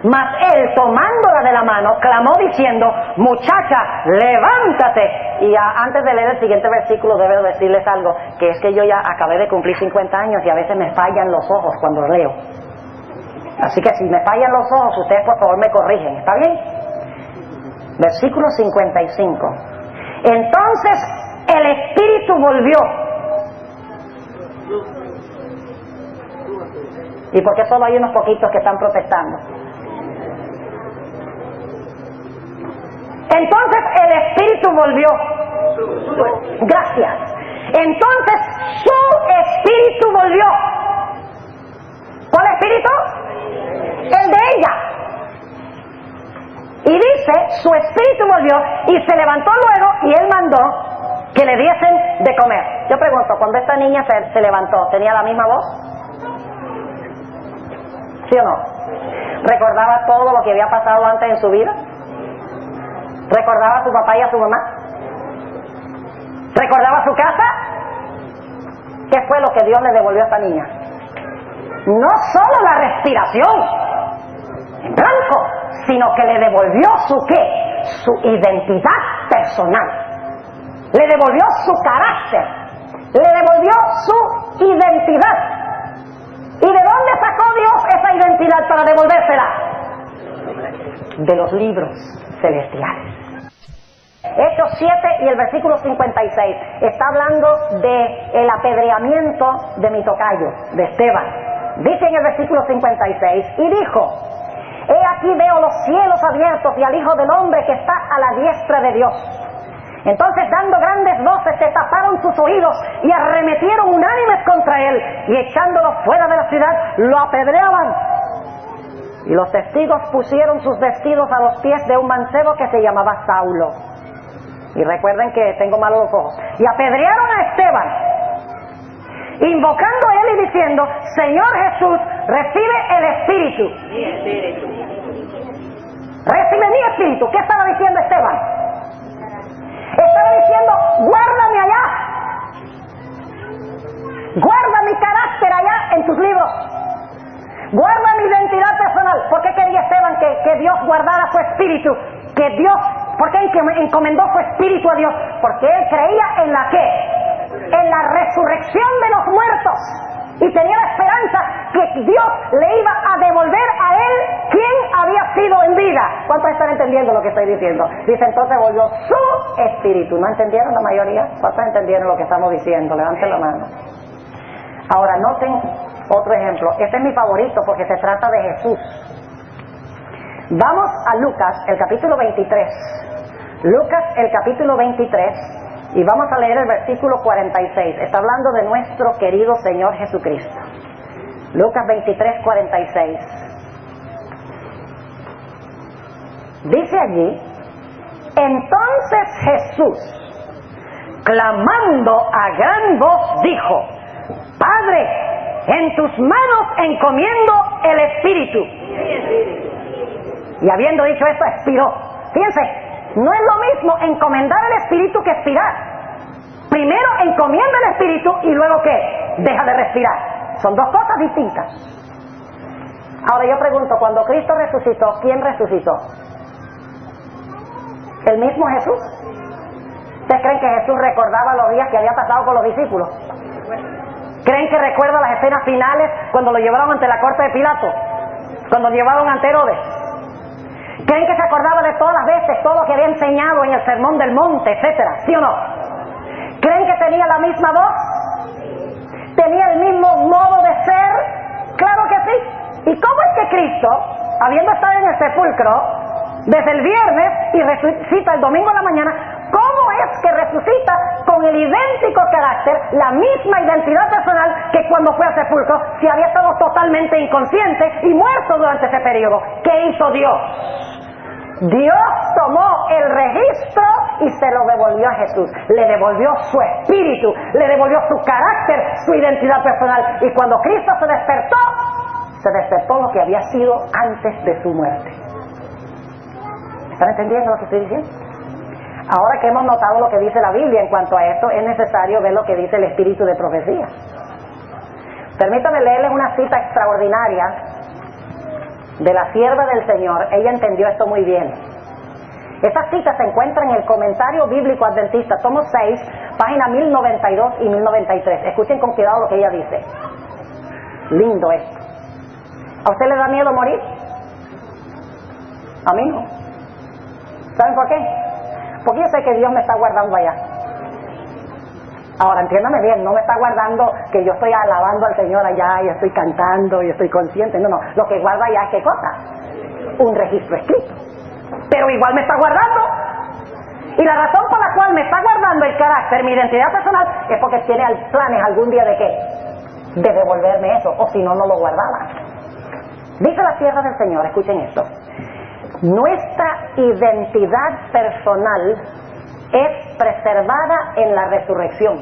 Mas él, tomándola de la mano, clamó diciendo, muchacha, levántate. Y antes de leer el siguiente versículo, debo decirles algo, que es que yo ya acabé de cumplir 50 años y a veces me fallan los ojos cuando leo. Así que si me fallan los ojos, ustedes por favor me corrigen, ¿está bien? Versículo 55. Entonces el espíritu volvió. ¿Y por qué solo hay unos poquitos que están protestando? Entonces el espíritu volvió. Gracias. Entonces su espíritu volvió. ¿Cuál espíritu? El de ella. Y dice, su espíritu volvió y se levantó luego y él mandó que le diesen de comer. Yo pregunto, cuando esta niña se levantó, ¿tenía la misma voz? ¿Sí o no? ¿Recordaba todo lo que había pasado antes en su vida? ¿Recordaba a su papá y a su mamá? ¿Recordaba su casa? ¿Qué fue lo que Dios le devolvió a esta niña? No solo la respiración en blanco, sino que le devolvió su ¿qué? Su identidad personal. Le devolvió su carácter. Le devolvió su identidad. ¿Y de dónde sacó Dios esa identidad para devolvérsela? De los libros celestiales. Hechos 7 y el versículo 56 está hablando de el apedreamiento de mi tocayo, de Esteban. Dice en el versículo 56, y dijo, he aquí veo los cielos abiertos y al Hijo del Hombre que está a la diestra de Dios. Entonces, dando grandes voces, se taparon sus oídos y arremetieron unánimes contra él, y echándolo fuera de la ciudad, lo apedreaban. Y los testigos pusieron sus vestidos a los pies de un mancebo que se llamaba Saulo. Y recuerden que tengo malos los ojos. Y apedrearon a Esteban, invocando a él y diciendo: Señor Jesús, recibe el Espíritu. Mi espíritu. Recibe mi Espíritu. ¿Qué estaba diciendo Esteban? Estaba diciendo: guárdame allá. Guarda mi carácter allá en tus libros. Guarda mi identidad personal. ¿Por qué quería Esteban que Dios guardara su espíritu? ¿Por qué encomendó su espíritu a Dios? Porque él creía en la ¿qué? En la resurrección de los muertos. Y tenía la esperanza que Dios le iba a devolver a él quien había sido en vida. ¿Cuántos están entendiendo lo que estoy diciendo? Dice, entonces volvió su espíritu. ¿No entendieron la mayoría? ¿Cuántos entendieron lo que estamos diciendo? Levanten la mano. Ahora noten otro ejemplo. Este es mi favorito porque se trata de Jesús. Vamos a Lucas, el capítulo 23. Lucas, el capítulo 23. Y vamos a leer el versículo 46. Está hablando de nuestro querido Señor Jesucristo. Lucas 23, 46. Dice allí: entonces Jesús, clamando a gran voz, dijo: Padre, en tus manos encomiendo el Espíritu. Y habiendo dicho esto, expiró. Fíjense, no es lo mismo encomendar el Espíritu que expirar. Primero encomienda el Espíritu y luego ¿qué? Deja de respirar. Son dos cosas distintas. Ahora yo pregunto, cuando Cristo resucitó, ¿quién resucitó? ¿El mismo Jesús? ¿Ustedes creen que Jesús recordaba los días que había pasado con los discípulos? ¿Creen que recuerda las escenas finales cuando lo llevaron ante la corte de Pilato? Cuando lo llevaron ante Herodes. ¿Creen que se acordaba de todas las veces, todo lo que había enseñado en el Sermón del Monte, etcétera? ¿Sí o no? ¿Creen que tenía la misma voz? ¿Tenía el mismo modo de ser? ¡Claro que sí! ¿Y cómo es que Cristo, habiendo estado en el sepulcro desde el viernes y resucita el domingo en la mañana, cómo es que resucita con el idéntico carácter, la misma identidad personal que cuando fue al sepulcro, si había estado totalmente inconsciente y muerto durante ese periodo? ¿Qué hizo Dios? Dios tomó el registro y se lo devolvió a Jesús. Le devolvió su espíritu, le devolvió su carácter, su identidad personal. Y cuando Cristo se despertó lo que había sido antes de su muerte. ¿Están entendiendo lo que estoy diciendo? Ahora que hemos notado lo que dice la Biblia en cuanto a esto, es necesario ver lo que dice el espíritu de profecía. Permítame leerles una cita extraordinaria de la sierva del Señor. Ella entendió esto muy bien. Esta cita se encuentra en el Comentario Bíblico Adventista, tomo 6, página 1092 y 1093. Escuchen con cuidado lo que ella dice. Lindo esto. ¿A usted le da miedo morir? A mí no. ¿Saben por qué? Porque yo sé que Dios me está guardando allá. Ahora, entiéndame bien, no me está guardando que yo estoy alabando al Señor allá y estoy cantando y estoy consciente. No, lo que guarda allá es ¿qué cosa? Un registro escrito. Pero igual me está guardando. Y la razón por la cual me está guardando el carácter, mi identidad personal, es porque tiene planes algún día de ¿qué? De devolverme eso, o si no, no lo guardaba. Dice la sierva del Señor, escuchen esto: nuestra identidad personal es preservada en la resurrección,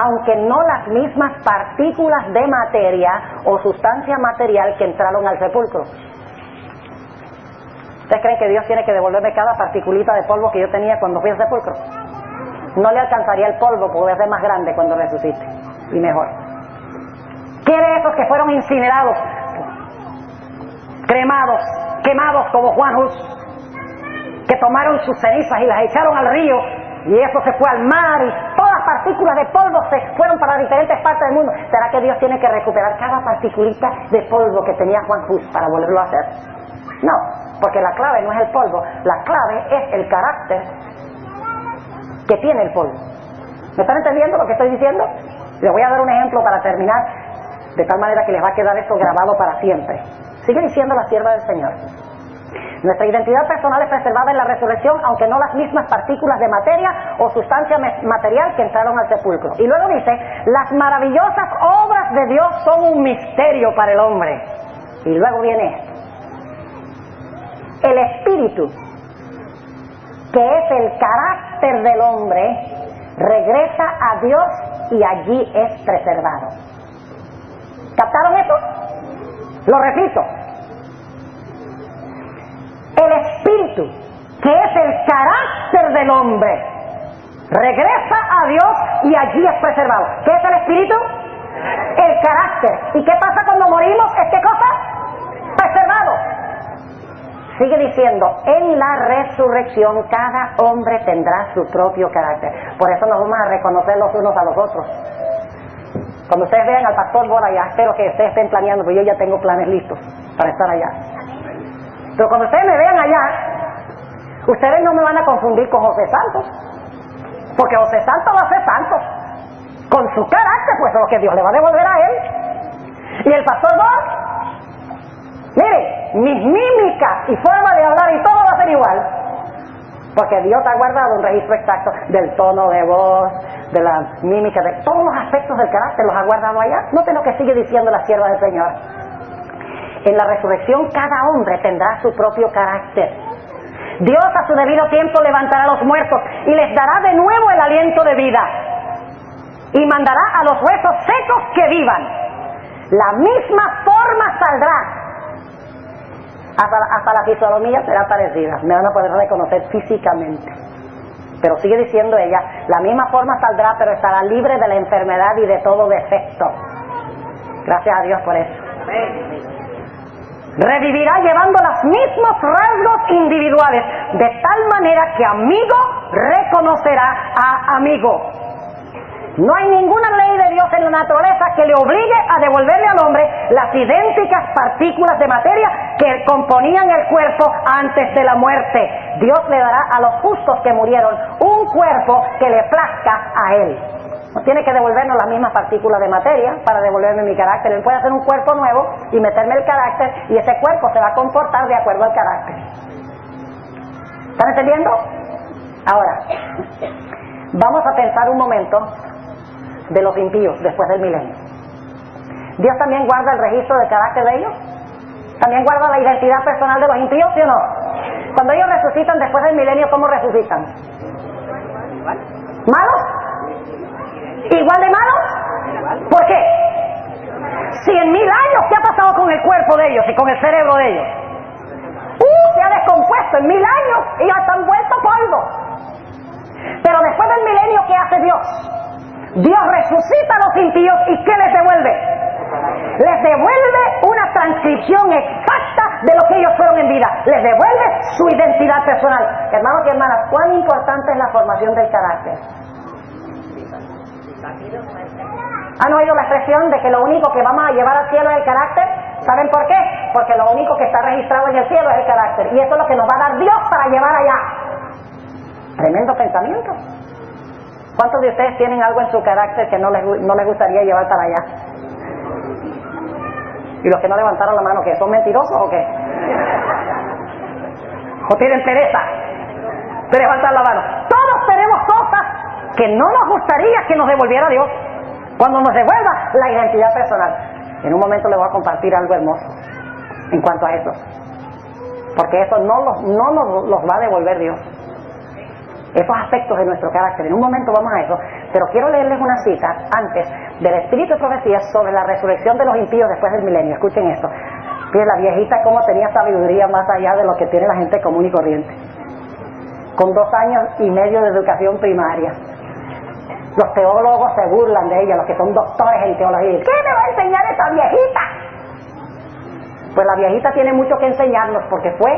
aunque no las mismas partículas de materia o sustancia material que entraron al sepulcro. ¿Ustedes creen que Dios tiene que devolverme cada particulita de polvo que yo tenía cuando fui al sepulcro? No le alcanzaría el polvo, porque voy a ser más grande cuando resucite y mejor. ¿Qué de esos que fueron incinerados, cremados, quemados como Juan Hus, que tomaron sus cenizas y las echaron al río y eso se fue al mar y todas las partículas de polvo se fueron para diferentes partes del mundo? ¿Será que Dios tiene que recuperar cada particulita de polvo que tenía Juan Hus para volverlo a hacer? No, porque la clave no es el polvo, la clave es el carácter que tiene el polvo. ¿Me están entendiendo lo que estoy diciendo? Les voy a dar un ejemplo para terminar, de tal manera que les va a quedar esto grabado para siempre. Sigue diciendo la sierva del Señor: nuestra identidad personal es preservada en la resurrección, aunque no las mismas partículas de materia o sustancia material que entraron al sepulcro. Y luego dice: las maravillosas obras de Dios son un misterio para el hombre. Y luego viene esto. El espíritu, que es el carácter del hombre, regresa a Dios y allí es preservado. ¿Captaron esto? Lo repito. El espíritu, que es el carácter del hombre, regresa a Dios y allí es preservado. ¿Qué es el espíritu? El carácter. ¿Y qué pasa cuando morimos? ¿Es qué cosa? Preservado. Sigue diciendo, en la resurrección cada hombre tendrá su propio carácter. Por eso nos vamos a reconocer los unos a los otros. Cuando ustedes vean al pastor Bora allá, espero que ustedes estén planeando, porque yo ya tengo planes listos para estar allá. Pero cuando ustedes me vean allá, ustedes no me van a confundir con José Santos, porque José Santos va a ser santo con su carácter, pues es lo que Dios le va a devolver a él. Y el pastor Bora, mire, mis mímicas y forma de hablar y todo va a ser igual, porque Dios ha guardado un registro exacto del tono de voz, de la mímica, de todos los aspectos del carácter, los ha guardado allá. Noten lo que sigue diciendo la sierva del Señor. En la resurrección cada hombre tendrá su propio carácter. Dios a su debido tiempo levantará a los muertos y les dará de nuevo el aliento de vida, y mandará a los huesos secos que vivan. La misma forma saldrá. Hasta la fisonomía será parecida, me van a poder reconocer físicamente. Pero sigue diciendo ella, la misma forma saldrá, pero estará libre de la enfermedad y de todo defecto. Gracias a Dios por eso. Revivirá llevando los mismos rasgos individuales, de tal manera que amigo reconocerá a amigo. No hay ninguna ley de Dios en la naturaleza que le obligue a devolverle al hombre las idénticas partículas de materia que componían el cuerpo antes de la muerte. Dios le dará a los justos que murieron un cuerpo que le plazca a Él. No tiene que devolvernos las mismas partículas de materia para devolverme mi carácter. Él puede hacer un cuerpo nuevo y meterme el carácter, y ese cuerpo se va a comportar de acuerdo al carácter. ¿Están entendiendo? Ahora, vamos a pensar un momento de los impíos después del milenio. ¿Dios también guarda el registro del carácter de ellos? ¿También guarda la identidad personal de los impíos, sí o no? Cuando ellos resucitan después del milenio, ¿cómo resucitan? ¿Malos? ¿Igual de malos? ¿Por qué? Si en 1000 años, ¿qué ha pasado con el cuerpo de ellos y con el cerebro de ellos? Se ha descompuesto. En 1000 años ellos están vueltos polvo. Pero después del milenio, ¿qué hace Dios? Dios resucita a los impíos, ¿y qué les devuelve? Les devuelve una transcripción exacta de lo que ellos fueron en vida. Les devuelve su identidad personal. Hermanos y hermanas, ¿cuán importante es la formación del carácter? ¿Han oído la expresión de que lo único que vamos a llevar al cielo es el carácter? ¿Saben por qué? Porque lo único que está registrado en el cielo es el carácter, y eso es lo que nos va a dar Dios para llevar allá. Tremendo pensamiento. ¿Cuántos de ustedes tienen algo en su carácter que no les gustaría llevar para allá? ¿Y los que no levantaron la mano, qué? ¿Son mentirosos o qué? ¿O tienen pereza de levantar la mano? Todos tenemos cosas que no nos gustaría que nos devolviera Dios cuando nos devuelva la identidad personal. En un momento les voy a compartir algo hermoso en cuanto a eso, porque eso no nos los va a devolver Dios, esos aspectos de nuestro carácter. En un momento vamos a eso, pero quiero leerles una cita antes del Espíritu de Profecía sobre la resurrección de los impíos después del milenio. Escuchen esto. Fíjense la viejita cómo tenía sabiduría más allá de lo que tiene la gente común y corriente, con 2 años y medio de educación primaria. Los teólogos se burlan de ella, los que son doctores en teología. ¿Qué me va a enseñar esta viejita? Pues la viejita tiene mucho que enseñarnos, porque fue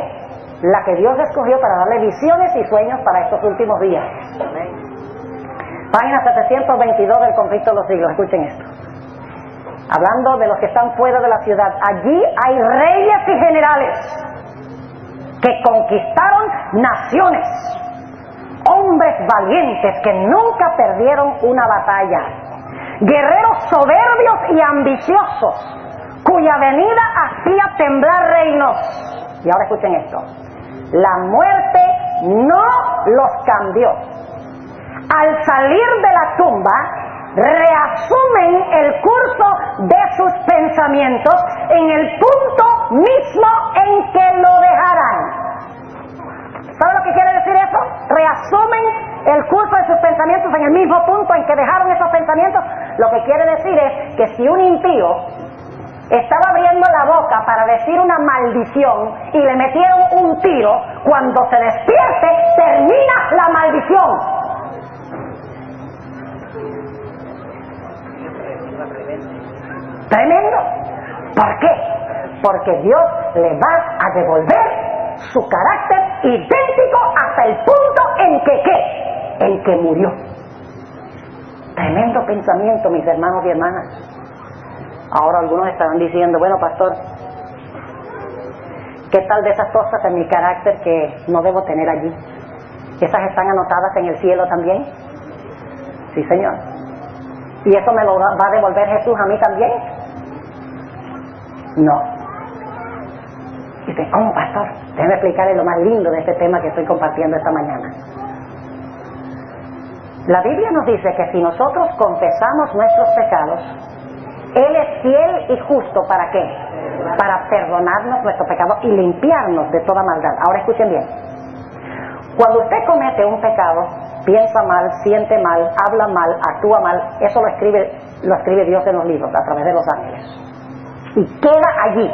la que Dios escogió para darle visiones y sueños para estos últimos días. Página 722 del Conflicto de los Siglos. Escuchen esto. Hablando de los que están fuera de la ciudad. Allí hay reyes y generales que conquistaron naciones, hombres valientes que nunca perdieron una batalla, guerreros soberbios y ambiciosos cuya venida hacía temblar reinos. Y ahora escuchen esto. La muerte no los cambió. Al salir de la tumba, reasumen el curso de sus pensamientos en el punto mismo en que lo dejaran. ¿Sabe lo que quiere decir eso? Reasumen el curso de sus pensamientos en el mismo punto en que dejaron esos pensamientos. Lo que quiere decir es que si un impío estaba abriendo la boca para decir una maldición y le metieron un tiro, cuando se despierte termina la maldición. Tremendo. ¿Por qué? Porque Dios le va a devolver su carácter idéntico hasta el punto en que ¿qué? En que murió. Tremendo pensamiento, mis hermanos y hermanas. Ahora algunos estarán diciendo, bueno, pastor, ¿qué tal de esas cosas en mi carácter que no debo tener allí? ¿Esas están anotadas en el cielo también? Sí, Señor. ¿Y eso me lo va a devolver Jesús a mí también? No. Dice, ¿cómo, pastor? Déjeme explicarle lo más lindo de este tema que estoy compartiendo esta mañana. La Biblia nos dice que si nosotros confesamos nuestros pecados, Él es fiel y justo, ¿para qué? Para perdonarnos nuestros pecados y limpiarnos de toda maldad. Ahora escuchen bien. Cuando usted comete un pecado, piensa mal, siente mal, habla mal, actúa mal, eso lo escribe Dios en los libros, a través de los ángeles. Y queda allí,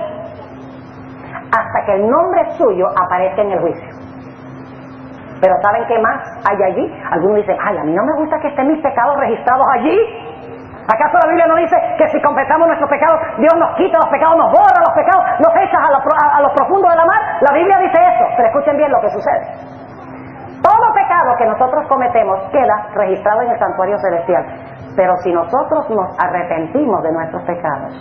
hasta que el nombre suyo aparezca en el juicio. Pero ¿saben qué más hay allí? Algunos dicen, ay, a mí no me gusta que estén mis pecados registrados allí. ¿Acaso la Biblia no dice que si confesamos nuestros pecados, Dios nos quita los pecados, nos borra los pecados, nos echa a lo profundo de la mar? La Biblia dice eso, pero escuchen bien lo que sucede. Todo pecado que nosotros cometemos queda registrado en el santuario celestial. Pero si nosotros nos arrepentimos de nuestros pecados,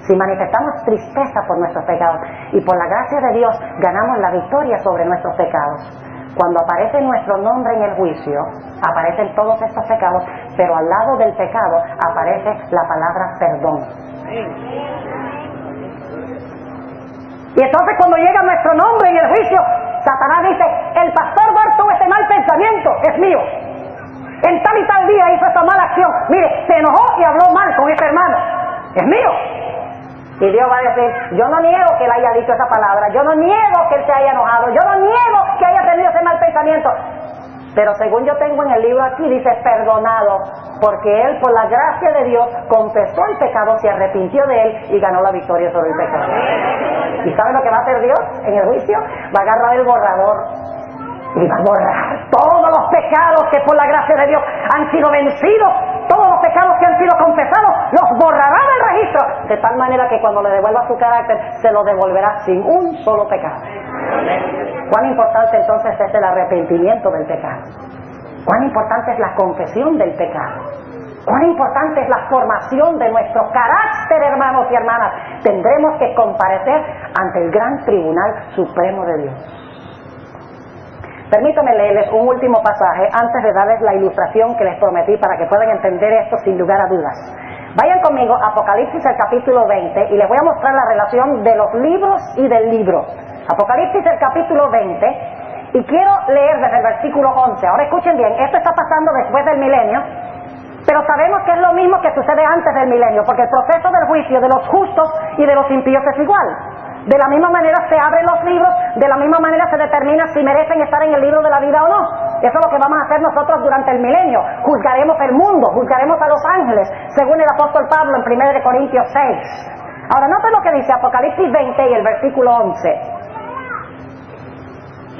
si manifestamos tristeza por nuestros pecados y por la gracia de Dios ganamos la victoria sobre nuestros pecados, cuando aparece nuestro nombre en el juicio, aparecen todos estos pecados, pero al lado del pecado aparece la palabra perdón. Y entonces cuando llega nuestro nombre en el juicio, Satanás dice, el pastor Bart tuvo este mal pensamiento, es mío. En tal y tal día hizo esta mala acción. Mire, se enojó y habló mal con este hermano. Es mío. Y Dios va a decir, yo no niego que él haya dicho esa palabra, yo no niego que él se haya enojado, yo no niego que haya tenido ese mal pensamiento. Pero según yo tengo en el libro aquí, dice perdonado, porque él por la gracia de Dios confesó el pecado, se arrepintió de él y ganó la victoria sobre el pecado. ¿Y sabe lo que va a hacer Dios en el juicio? Va a agarrar el borrador y va a borrar todos los pecados que por la gracia de Dios han sido vencidos. Todos los pecados que han sido confesados los borrará del registro, de tal manera que cuando le devuelva su carácter se lo devolverá sin un solo pecado. ¿Cuán importante entonces es el arrepentimiento del pecado? ¿Cuán importante es la confesión del pecado? ¿Cuán importante es la formación de nuestro carácter, hermanos y hermanas? Tendremos que comparecer ante el gran tribunal supremo de Dios. Permítanme leerles un último pasaje antes de darles la ilustración que les prometí para que puedan entender esto sin lugar a dudas. Vayan conmigo a Apocalipsis el capítulo 20 y les voy a mostrar la relación de los libros y del libro. Apocalipsis el capítulo 20 y quiero leer desde el versículo 11. Ahora escuchen bien, esto está pasando después del milenio, pero sabemos que es lo mismo que sucede antes del milenio, porque el proceso del juicio de los justos y de los impíos es igual. De la misma manera se abren los libros, de la misma manera se determina si merecen estar en el libro de la vida o no. Eso es lo que vamos a hacer nosotros durante el milenio. Juzgaremos el mundo, juzgaremos a los ángeles, según el apóstol Pablo en 1 Corintios 6. Ahora noten lo que dice Apocalipsis 20 y el versículo 11.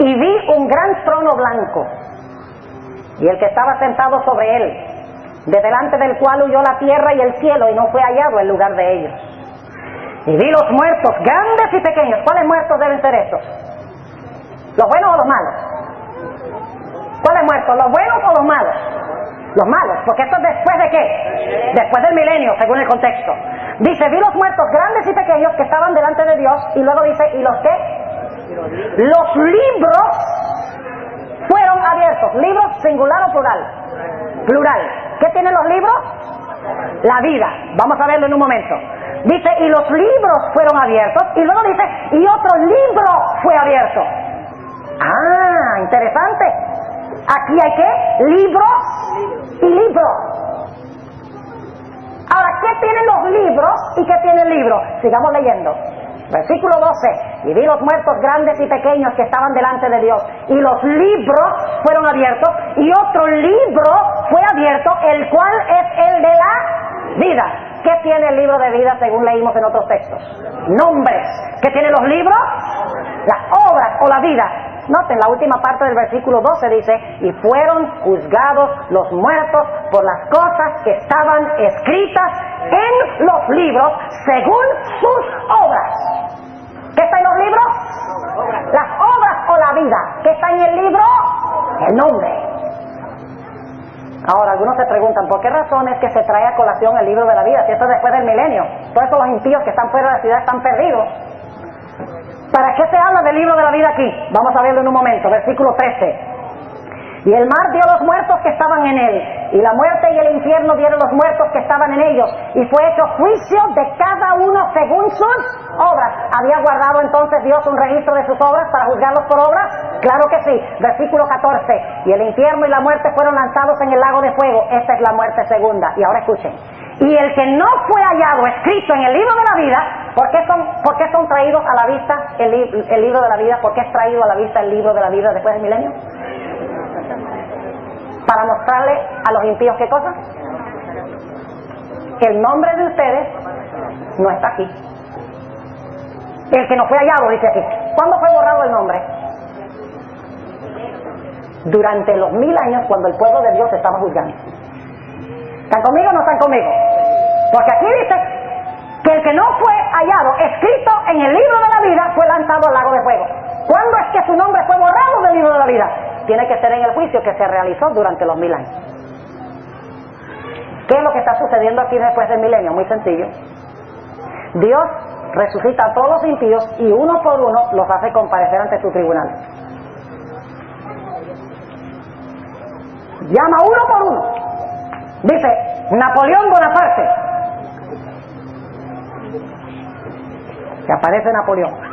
Y vi un gran trono blanco, y el que estaba sentado sobre él, de delante del cual huyó la tierra y el cielo, y no fue hallado el lugar de ellos. Y vi los muertos, grandes y pequeños. ¿Cuáles muertos deben ser estos? ¿Los buenos o los malos? ¿Cuáles muertos? ¿Los buenos o los malos? Los malos, porque esto es después de qué? Después del milenio, según el contexto. Dice, vi los muertos, grandes y pequeños, que estaban delante de Dios, y luego dice, ¿y los qué? Los libros fueron abiertos. ¿Libros singular o plural? Plural. ¿Qué tienen los libros? La vida. Vamos a verlo en un momento. Dice, y los libros fueron abiertos, y luego dice, y otro libro fue abierto. Ah, interesante. Aquí hay ¿qué? Libros y libros. Ahora, ¿qué tienen los libros y qué tiene el libro? Sigamos leyendo. Versículo 12, y vi los muertos grandes y pequeños que estaban delante de Dios, y los libros fueron abiertos, y otro libro fue abierto, el cual es el de la vida. ¿Qué tiene el libro de vida según leímos en otros textos? Nombres. ¿Qué tienen los libros? Las obras o la vida. Noten, la última parte del versículo 12 dice, y fueron juzgados los muertos por las cosas que estaban escritas en los libros según sus obras. ¿Qué está en los libros? Las obras o la vida. ¿Qué está en el libro? El nombre. Ahora, algunos se preguntan, ¿por qué razón es que se trae a colación el libro de la vida? Si esto es después del milenio. Todos estos impíos que están fuera de la ciudad están perdidos. ¿Para qué se habla del libro de la vida aquí? Vamos a verlo en un momento, versículo 13. Y el mar dio los muertos que estaban en él, y la muerte y el infierno dieron los muertos que estaban en ellos, y fue hecho juicio de cada uno según sus obras. ¿Había guardado entonces Dios un registro de sus obras para juzgarlos por obras? Claro que sí. Versículo 14. Y el infierno y la muerte fueron lanzados en el lago de fuego. Esta es la muerte segunda. Y ahora escuchen. Y el que no fue hallado escrito en el libro de la vida, ¿por qué son traídos a la vista el libro de la vida? ¿Por qué es traído a la vista el libro de la vida después del milenio? Para mostrarle a los impíos, ¿qué cosa? El nombre de ustedes no está aquí. El que no fue hallado, dice aquí. ¿Cuándo fue borrado el nombre? Durante los 1000 años, cuando el pueblo de Dios estaba juzgando. ¿Están conmigo o no están conmigo? Porque aquí dice que el que no fue hallado escrito en el libro de la vida fue lanzado al lago de fuego. ¿Cuándo es que su nombre fue borrado del libro de la vida? Tiene que ser en el juicio que se realizó durante los 1000 años. ¿Qué es lo que está sucediendo aquí después del milenio? Muy sencillo. Dios resucita a todos los impíos y uno por uno los hace comparecer ante su tribunal. Llama uno por uno. Dice, Napoleón Bonaparte. Que aparece Napoleón.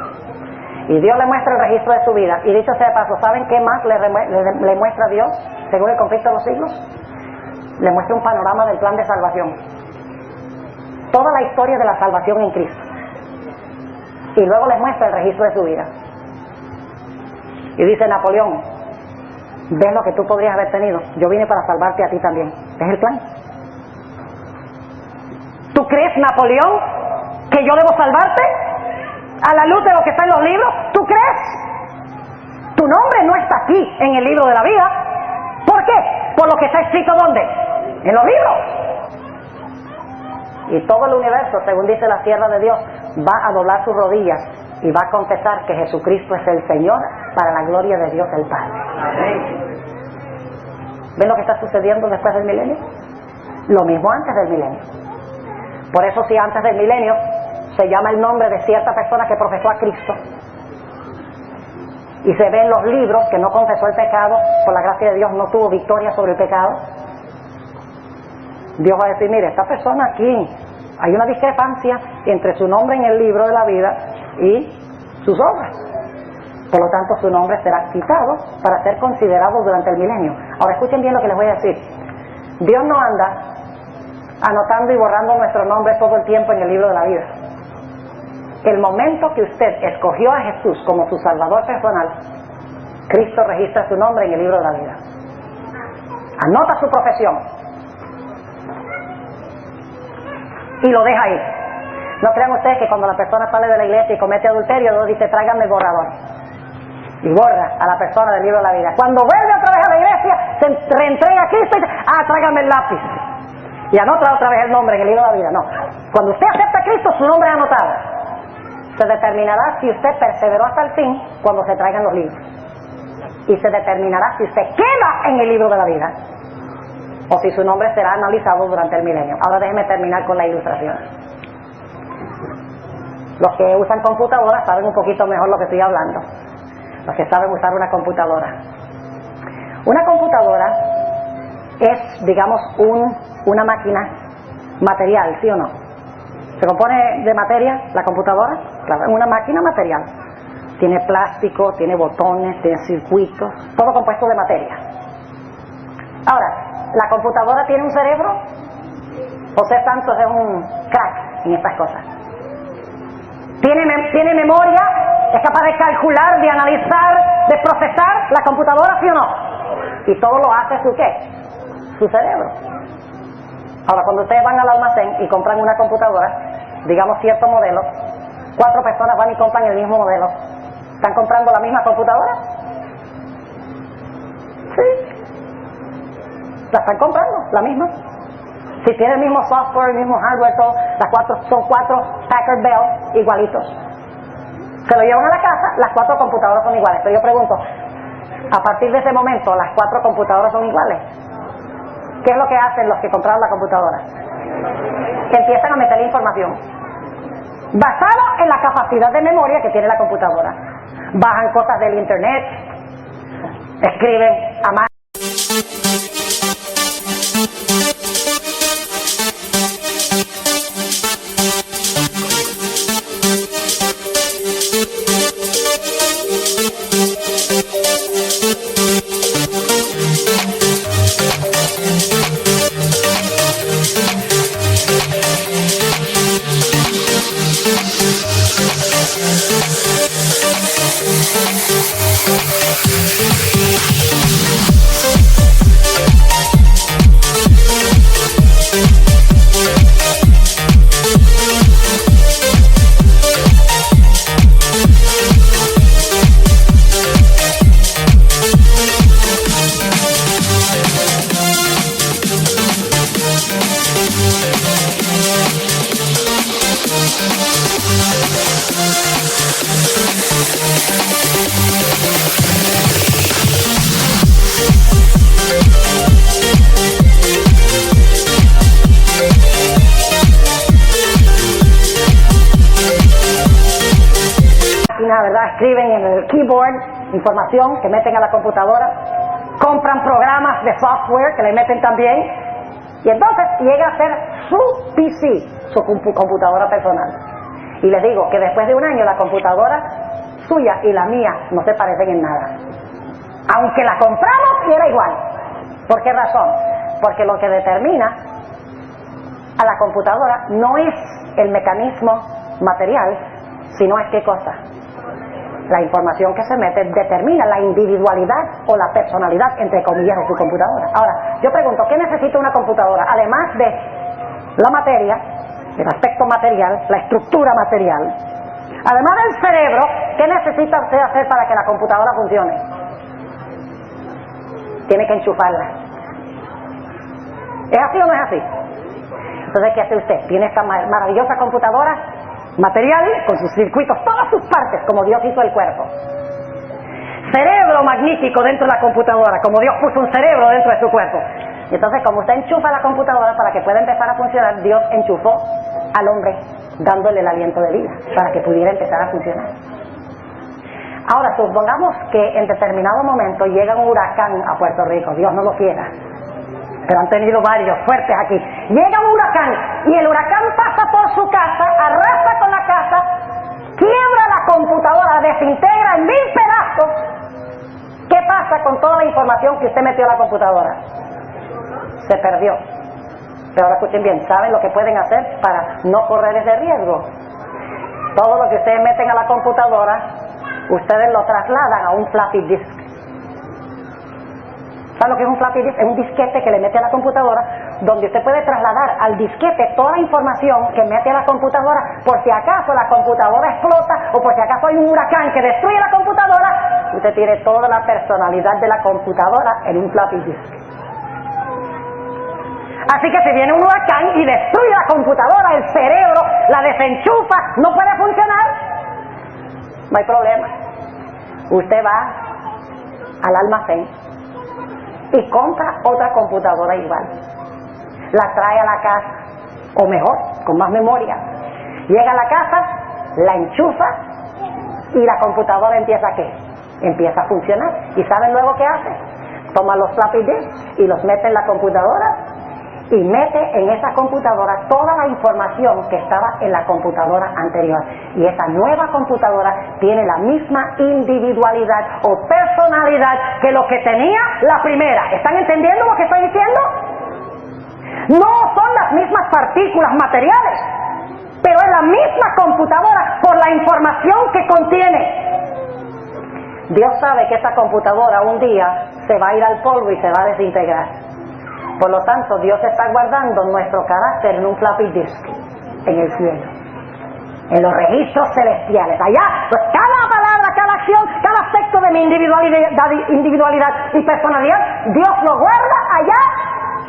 Y Dios le muestra el registro de su vida. Y dicho sea de paso, ¿saben qué más le muestra Dios según el conflicto de los siglos? Le muestra un panorama del plan de salvación. Toda la historia de la salvación en Cristo. Y luego les muestra el registro de su vida. Y dice Napoleón, ¿ves lo que tú podrías haber tenido? Yo vine para salvarte a ti también. ¿Es el plan? ¿Tú crees, Napoleón, que yo debo salvarte? A la luz de lo que está en los libros, ¿tú crees? Tu nombre no está aquí en el libro de la vida. ¿Por qué? Por lo que está escrito ¿dónde? En los libros. Y todo el universo, según dice la sierva de Dios, va a doblar sus rodillas y va a confesar que Jesucristo es el Señor para la gloria de Dios el Padre. Amén. ¿Ven lo que está sucediendo después del milenio? Lo mismo antes del milenio. Por eso si antes del milenio se llama el nombre de cierta persona que profesó a Cristo y se ve en los libros que no confesó el pecado, por la gracia de Dios no tuvo victoria sobre el pecado, Dios va a decir, mire, esta persona aquí, hay una discrepancia entre su nombre en el libro de la vida y sus obras. Por lo tanto, su nombre será quitado para ser considerado durante el milenio. Ahora escuchen bien lo que les voy a decir. Dios no anda anotando y borrando nuestro nombre todo el tiempo en el libro de la vida. El momento que usted escogió a Jesús como su Salvador personal, Cristo registra su nombre en el libro de la vida. Anota su profesión y lo deja ahí. No crean ustedes que cuando la persona sale de la iglesia y comete adulterio, Dios dice, tráigame el borrador. Y borra a la persona del libro de la vida. Cuando vuelve otra vez a la iglesia, se reentrega a Cristo y dice, tráigame el lápiz. Y anota otra vez el nombre en el libro de la vida. No. Cuando usted acepta a Cristo, su nombre es anotado. Se determinará si usted perseveró hasta el fin cuando se traigan los libros. Y se determinará si usted queda en el libro de la vida o si su nombre será analizado durante el milenio. Ahora déjeme terminar con la ilustración. Los que usan computadoras saben un poquito mejor lo que estoy hablando. Los que saben usar una computadora. Una computadora es, digamos, una máquina material, ¿sí o no? ¿Se compone de materia la computadora? Claro, es una máquina material. Tiene plástico, tiene botones, tiene circuitos, todo compuesto de materia. Ahora, ¿la computadora tiene un cerebro? José Santos es un crack en estas cosas. ¿Tiene memoria? ¿Es capaz de calcular, de analizar, de procesar la computadora, sí o no? Y todo lo hace su ¿qué? Su cerebro. Ahora, cuando ustedes van al almacén y compran una computadora, digamos cierto modelo, 4 personas van y compran el mismo modelo. ¿Están comprando la misma computadora? Sí. La están comprando, la misma. Si tiene el mismo software, el mismo hardware, todo, son 4 Packard Bell igualitos. Se lo llevan a la casa, las 4 computadoras son iguales. Pero yo pregunto, a partir de ese momento, ¿las 4 computadoras son iguales? ¿Qué es lo que hacen los que compraron la computadora? Empiezan a meterle información basado en la capacidad de memoria que tiene la computadora. Bajan cosas del internet, escriben a mano. ¿Verdad? Escriben en el keyboard información que meten a la computadora, compran programas de software que le meten también, y entonces llega a ser su PC, su computadora personal. Y les digo que después de un año la computadora suya y la mía no se parecen en nada, aunque la compramos y era igual. ¿Por qué razón? Porque lo que determina a la computadora no es el mecanismo material, sino es qué cosa. La información que se mete determina la individualidad o la personalidad, entre comillas, de su computadora. Ahora, yo pregunto, ¿qué necesita una computadora? Además de la materia, el aspecto material, la estructura material, además del cerebro, ¿qué necesita usted hacer para que la computadora funcione? Tiene que enchufarla. ¿Es así o no es así? Entonces, ¿qué hace usted? Tiene esta maravillosa computadora material, con sus circuitos, todas sus partes, como Dios hizo el cuerpo. Cerebro magnífico dentro de la computadora, como Dios puso un cerebro dentro de su cuerpo. Y entonces, como usted enchufa la computadora para que pueda empezar a funcionar, Dios enchufó al hombre, dándole el aliento de vida, para que pudiera empezar a funcionar. Ahora, supongamos que en determinado momento llega un huracán a Puerto Rico, Dios no lo quiera, pero han tenido varios fuertes aquí. Llega un huracán y el huracán pasa por su casa, arrasa con la casa, quiebra la computadora, desintegra en 1000 pedazos. ¿Qué pasa con toda la información que usted metió a la computadora? Se perdió. Pero ahora escuchen bien, ¿saben lo que pueden hacer para no correr ese riesgo? Todo lo que ustedes meten a la computadora, ustedes lo trasladan a un floppy disk. ¿Saben lo que es un floppy disk? Es un disquete que le mete a la computadora, donde usted puede trasladar al disquete toda la información que mete a la computadora, por si acaso la computadora explota, o por si acaso hay un huracán que destruye la computadora, usted tiene toda la personalidad de la computadora en un floppy disk. Así que si viene un huracán y destruye la computadora, el cerebro, la desenchufa, no puede funcionar, no hay problema. Usted va al almacén y compra otra computadora igual, la trae a la casa, o mejor, con más memoria, llega a la casa, la enchufa y la computadora empieza ¿qué? Empieza a funcionar. ¿Y saben luego qué hace? Toma los floppy disks y los mete en la computadora y mete en esa computadora toda la información que estaba en la computadora anterior, y esa nueva computadora tiene la misma individualidad o personalidad que lo que tenía la primera. ¿Están entendiendo lo que estoy diciendo? No son las mismas partículas materiales, pero de la misma computadora por la información que contiene. Dios sabe que esa computadora un día se va a ir al polvo y se va a desintegrar. Por lo tanto, Dios está guardando nuestro carácter en un floppy disk, en el cielo, en los registros celestiales. Allá, pues cada palabra, cada acción, cada aspecto de mi individualidad y personalidad, Dios lo guarda allá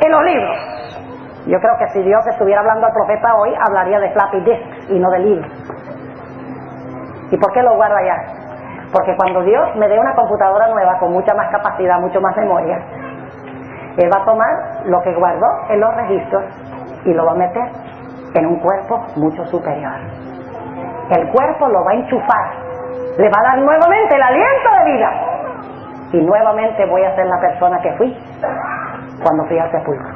en los libros. Yo creo que si Dios estuviera hablando al profeta hoy, hablaría de floppy disk y no de libros. ¿Y por qué lo guarda allá? Porque cuando Dios me dé una computadora nueva con mucha más capacidad, mucho más memoria, Él va a tomar lo que guardó en los registros y lo va a meter en un cuerpo mucho superior. El cuerpo lo va a enchufar, le va a dar nuevamente el aliento de vida y nuevamente voy a ser la persona que fui cuando fui al sepulcro.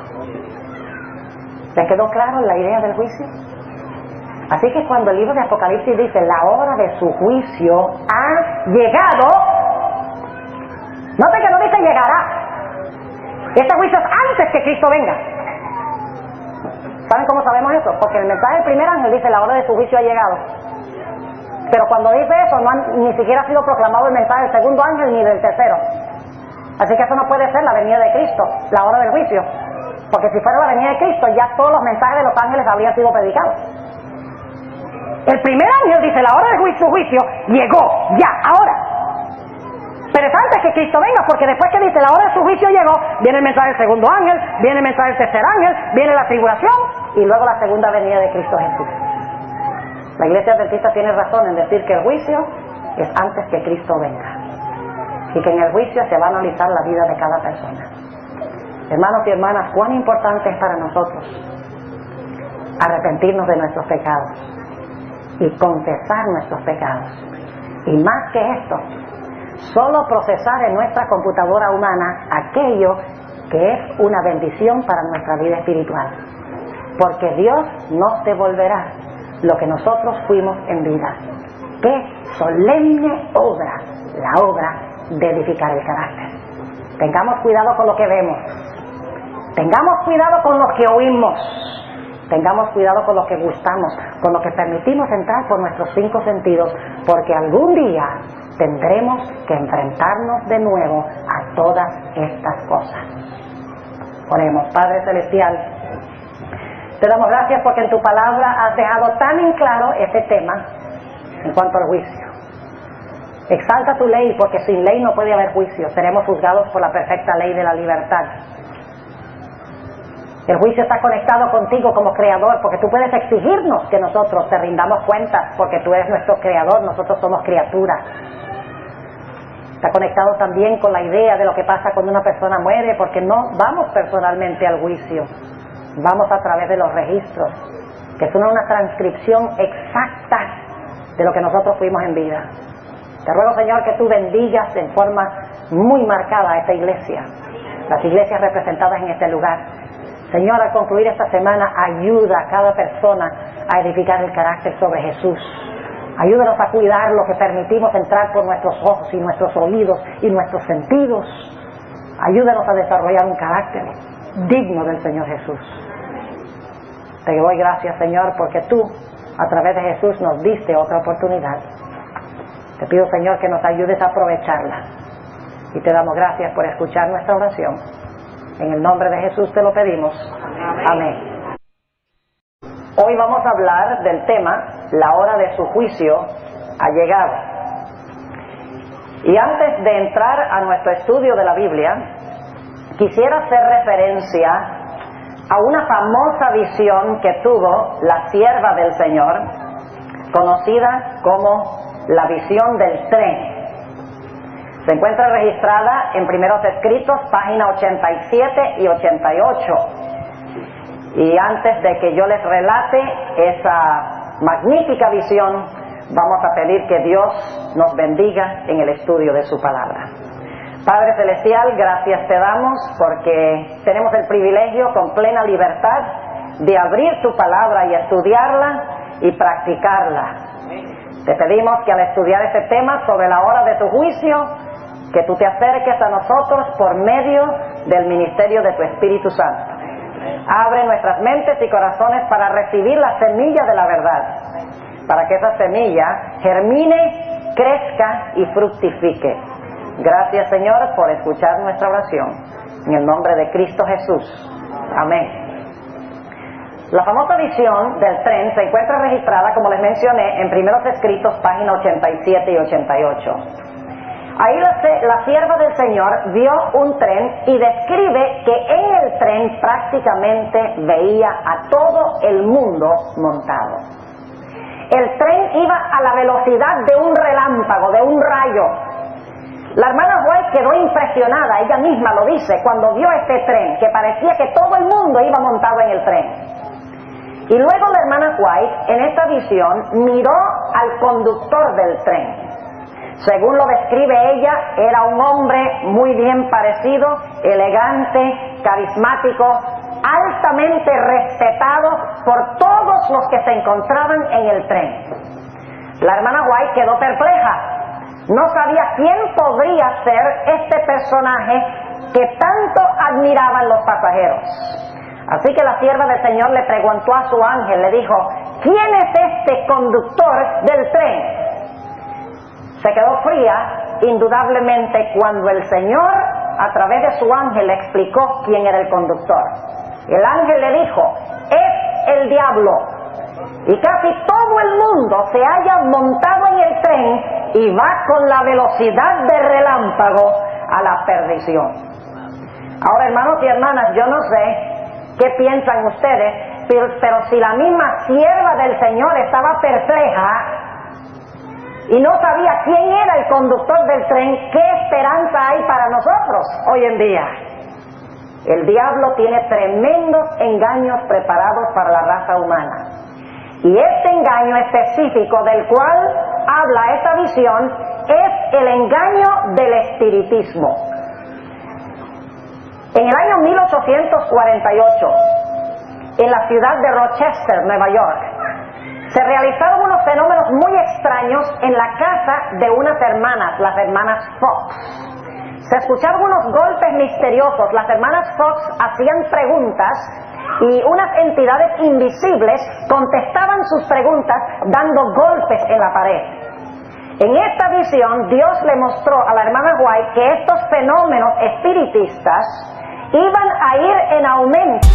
¿Les quedó claro la idea del juicio? Así que cuando el libro de Apocalipsis dice la hora de su juicio ha llegado, note que no dice llegará. Este juicio es antes que Cristo venga. ¿Saben cómo sabemos eso? Porque el mensaje del primer ángel dice la hora de su juicio ha llegado. Pero cuando dice eso ni siquiera ha sido proclamado el mensaje del segundo ángel ni del tercero. Así que eso no puede ser la venida de Cristo, la hora del juicio. Porque si fuera la venida de Cristo ya todos los mensajes de los ángeles habrían sido predicados. El primer ángel dice la hora de su juicio llegó, ya, ahora. Pero es antes que Cristo venga, porque después que dice la hora de su juicio llegó, viene el mensaje del segundo ángel, viene el mensaje del tercer ángel, viene la tribulación y luego la segunda venida de Cristo Jesús. La Iglesia Adventista tiene razón en decir que el juicio es antes que Cristo venga y que en el juicio se va a analizar la vida de cada persona. Hermanos y hermanas, cuán importante es para nosotros arrepentirnos de nuestros pecados y confesar nuestros pecados. Y más que esto, solo procesar en nuestra computadora humana aquello que es una bendición para nuestra vida espiritual. Porque Dios nos devolverá lo que nosotros fuimos en vida. ¡Qué solemne obra! La obra de edificar el carácter. Tengamos cuidado con lo que vemos. Tengamos cuidado con lo que oímos. Tengamos cuidado con lo que gustamos, con lo que permitimos entrar por nuestros 5 sentidos, porque algún día tendremos que enfrentarnos de nuevo a todas estas cosas. Oremos. Padre Celestial, te damos gracias porque en tu palabra has dejado tan en claro este tema en cuanto al juicio. Exalta tu ley, porque sin ley no puede haber juicio. Seremos juzgados por la perfecta ley de la libertad. El juicio está conectado contigo como creador, porque tú puedes exigirnos que nosotros te rindamos cuentas, porque tú eres nuestro creador, nosotros somos criaturas. Está conectado también con la idea de lo que pasa cuando una persona muere, porque no vamos personalmente al juicio, vamos a través de los registros, que son una transcripción exacta de lo que nosotros fuimos en vida. Te ruego, Señor, que tú bendigas en forma muy marcada a esta iglesia, las iglesias representadas en este lugar. Señor, al concluir esta semana, ayuda a cada persona a edificar el carácter sobre Jesús. Ayúdanos a cuidar lo que permitimos entrar por nuestros ojos y nuestros oídos y nuestros sentidos. Ayúdanos a desarrollar un carácter digno del Señor Jesús. Te doy gracias, Señor, porque tú, a través de Jesús, nos diste otra oportunidad. Te pido, Señor, que nos ayudes a aprovecharla. Y te damos gracias por escuchar nuestra oración. En el nombre de Jesús te lo pedimos. Amén. Hoy vamos a hablar del tema, la hora de su juicio ha llegado. Y antes de entrar a nuestro estudio de la Biblia, quisiera hacer referencia a una famosa visión que tuvo la sierva del Señor, conocida como la visión del tren. Se encuentra registrada en Primeros Escritos, página 87 y 88. Y antes de que yo les relate esa magnífica visión, vamos a pedir que Dios nos bendiga en el estudio de su palabra. Padre Celestial, gracias te damos porque tenemos el privilegio con plena libertad de abrir tu palabra y estudiarla y practicarla. Te pedimos que al estudiar este tema sobre la hora de tu juicio, que tú te acerques a nosotros por medio del ministerio de tu Espíritu Santo. Abre nuestras mentes y corazones para recibir la semilla de la verdad, para que esa semilla germine, crezca y fructifique. Gracias, Señor, por escuchar nuestra oración. En el nombre de Cristo Jesús. Amén. La famosa visión del tren se encuentra registrada, como les mencioné, en Primeros Escritos, páginas 87 y 88. Ahí la sierva del Señor vio un tren y describe que en el tren prácticamente veía a todo el mundo montado. El tren iba a la velocidad de un relámpago, de un rayo. La hermana White quedó impresionada, ella misma lo dice, cuando vio este tren, que parecía que todo el mundo iba montado en el tren. Y luego la hermana White, en esta visión, miró al conductor del tren. Según lo describe ella, era un hombre muy bien parecido, elegante, carismático, altamente respetado por todos los que se encontraban en el tren. La hermana White quedó perpleja. No sabía quién podría ser este personaje que tanto admiraban los pasajeros. Así que la sierva del Señor le preguntó a su ángel, le dijo: ¿quién es este conductor del tren? Se quedó fría, indudablemente, cuando el Señor, a través de su ángel, le explicó quién era el conductor. El ángel le dijo: es el diablo. Y casi todo el mundo se halla montado en el tren y va con la velocidad de relámpago a la perdición. Ahora, hermanos y hermanas, yo no sé qué piensan ustedes, pero si la misma sierva del Señor estaba perpleja y no sabía quién era el conductor del tren, ¿qué esperanza hay para nosotros hoy en día? El diablo tiene tremendos engaños preparados para la raza humana. Y este engaño específico del cual habla esta visión es el engaño del espiritismo. En el año 1848, en la ciudad de Rochester, Nueva York, se realizaron unos fenómenos muy extraños en la casa de unas hermanas, las hermanas Fox. Se escuchaban unos golpes misteriosos. Las hermanas Fox hacían preguntas y unas entidades invisibles contestaban sus preguntas dando golpes en la pared. En esta visión, Dios le mostró a la hermana White que estos fenómenos espiritistas iban a ir en aumento.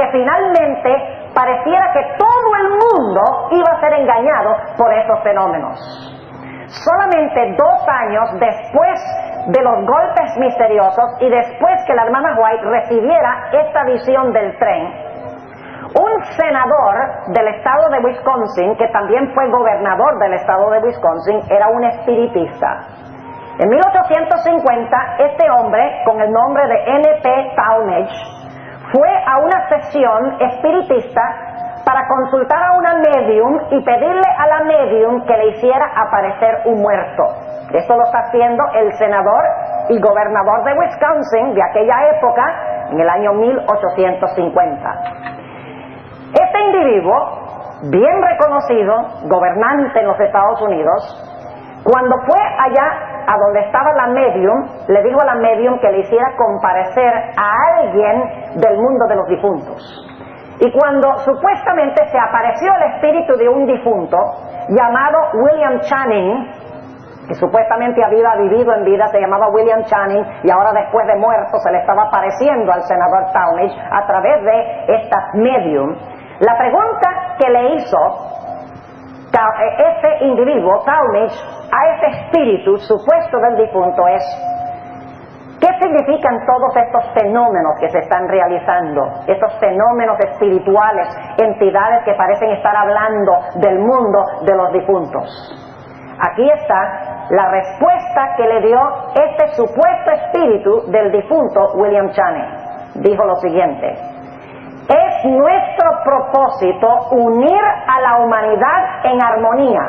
Finalmente pareciera que todo el mundo iba a ser engañado por estos fenómenos. Solamente 2 años después de los golpes misteriosos y después que la hermana White recibiera esta visión del tren, un senador del estado de Wisconsin, que también fue gobernador del estado de Wisconsin, era un espiritista. En 1850, este hombre, con el nombre de N.P. Talmage, fue a una sesión espiritista para consultar a una medium y pedirle a la medium que le hiciera aparecer un muerto. Esto lo está haciendo el senador y gobernador de Wisconsin de aquella época, en el año 1850. Este individuo, bien reconocido, gobernante en los Estados Unidos, cuando fue allá a donde estaba la medium, le dijo a la medium que le hiciera comparecer a alguien del mundo de los difuntos. Y cuando supuestamente se apareció el espíritu de un difunto llamado William Channing, que supuestamente había vivido en vida, se llamaba William Channing, y ahora después de muerto se le estaba apareciendo al senador Talmadge a través de esta medium. La pregunta que le hizo este individuo, Talmadge, a este espíritu supuesto del difunto es: ¿qué significan todos estos fenómenos que se están realizando? Estos fenómenos espirituales, entidades que parecen estar hablando del mundo de los difuntos. Aquí está la respuesta que le dio este supuesto espíritu del difunto William Channing. Dijo lo siguiente: es nuestro propósito unir a la humanidad en armonía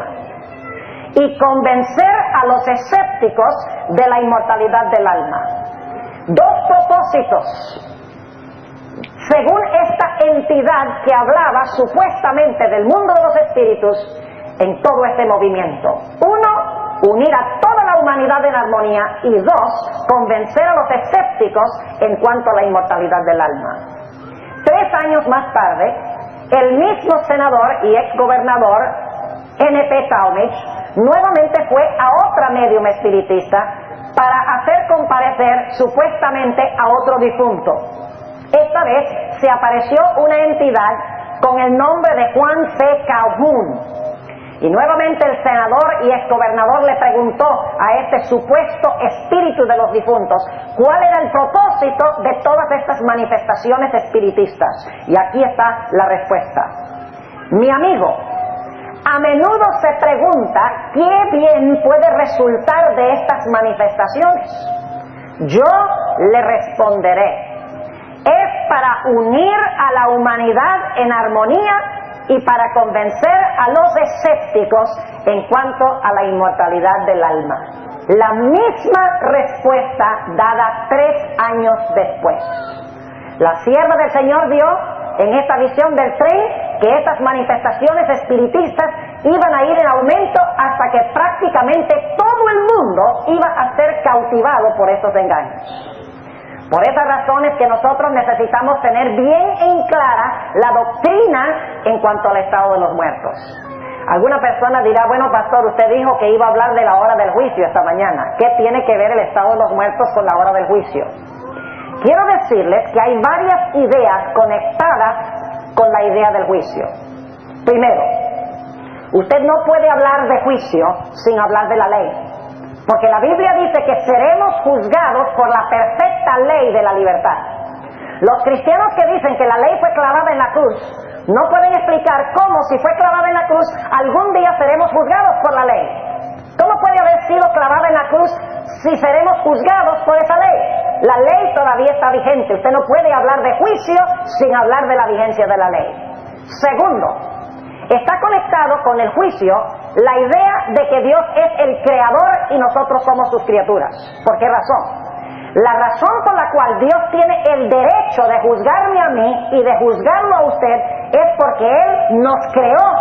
y convencer a los escépticos de la inmortalidad del alma. Dos propósitos, según esta entidad que hablaba supuestamente del mundo de los espíritus en todo este movimiento. Uno, unir a toda la humanidad en armonía, y dos, convencer a los escépticos en cuanto a la inmortalidad del alma. 3 años más tarde, el mismo senador y exgobernador N.P. Talmadge nuevamente fue a otra medium espiritista para hacer comparecer supuestamente a otro difunto. Esta vez se apareció una entidad con el nombre de Juan C. Calhoun, y nuevamente el senador y exgobernador le preguntó a este supuesto espíritu de los difuntos cuál era el propósito de todas estas manifestaciones espiritistas. Y aquí está la respuesta: mi amigo, a menudo se pregunta qué bien puede resultar de estas manifestaciones. Yo le responderé: es para unir a la humanidad en armonía y para convencer a los escépticos en cuanto a la inmortalidad del alma. La misma respuesta dada 3 años después. La sierva del Señor vio en esta visión del tren que estas manifestaciones espiritistas iban a ir en aumento hasta que prácticamente todo el mundo iba a ser cautivado por estos engaños. Por esas razones que nosotros necesitamos tener bien en clara la doctrina en cuanto al estado de los muertos. Alguna persona dirá: bueno, pastor, usted dijo que iba a hablar de la hora del juicio esta mañana. ¿Qué tiene que ver el estado de los muertos con la hora del juicio? Quiero decirles que hay varias ideas conectadas con la idea del juicio. Primero, usted no puede hablar de juicio sin hablar de la ley. Porque la Biblia dice que seremos juzgados por la perfecta ley de la libertad. Los cristianos que dicen que la ley fue clavada en la cruz no pueden explicar cómo, si fue clavada en la cruz, algún día seremos juzgados por la ley. ¿Cómo puede haber sido clavada en la cruz si seremos juzgados por esa ley? La ley todavía está vigente. Usted no puede hablar de juicio sin hablar de la vigencia de la ley. Segundo, está conectado con el juicio la idea de que Dios es el creador y nosotros somos sus criaturas. ¿Por qué razón? La razón por la cual Dios tiene el derecho de juzgarme a mí y de juzgarlo a usted es porque Él nos creó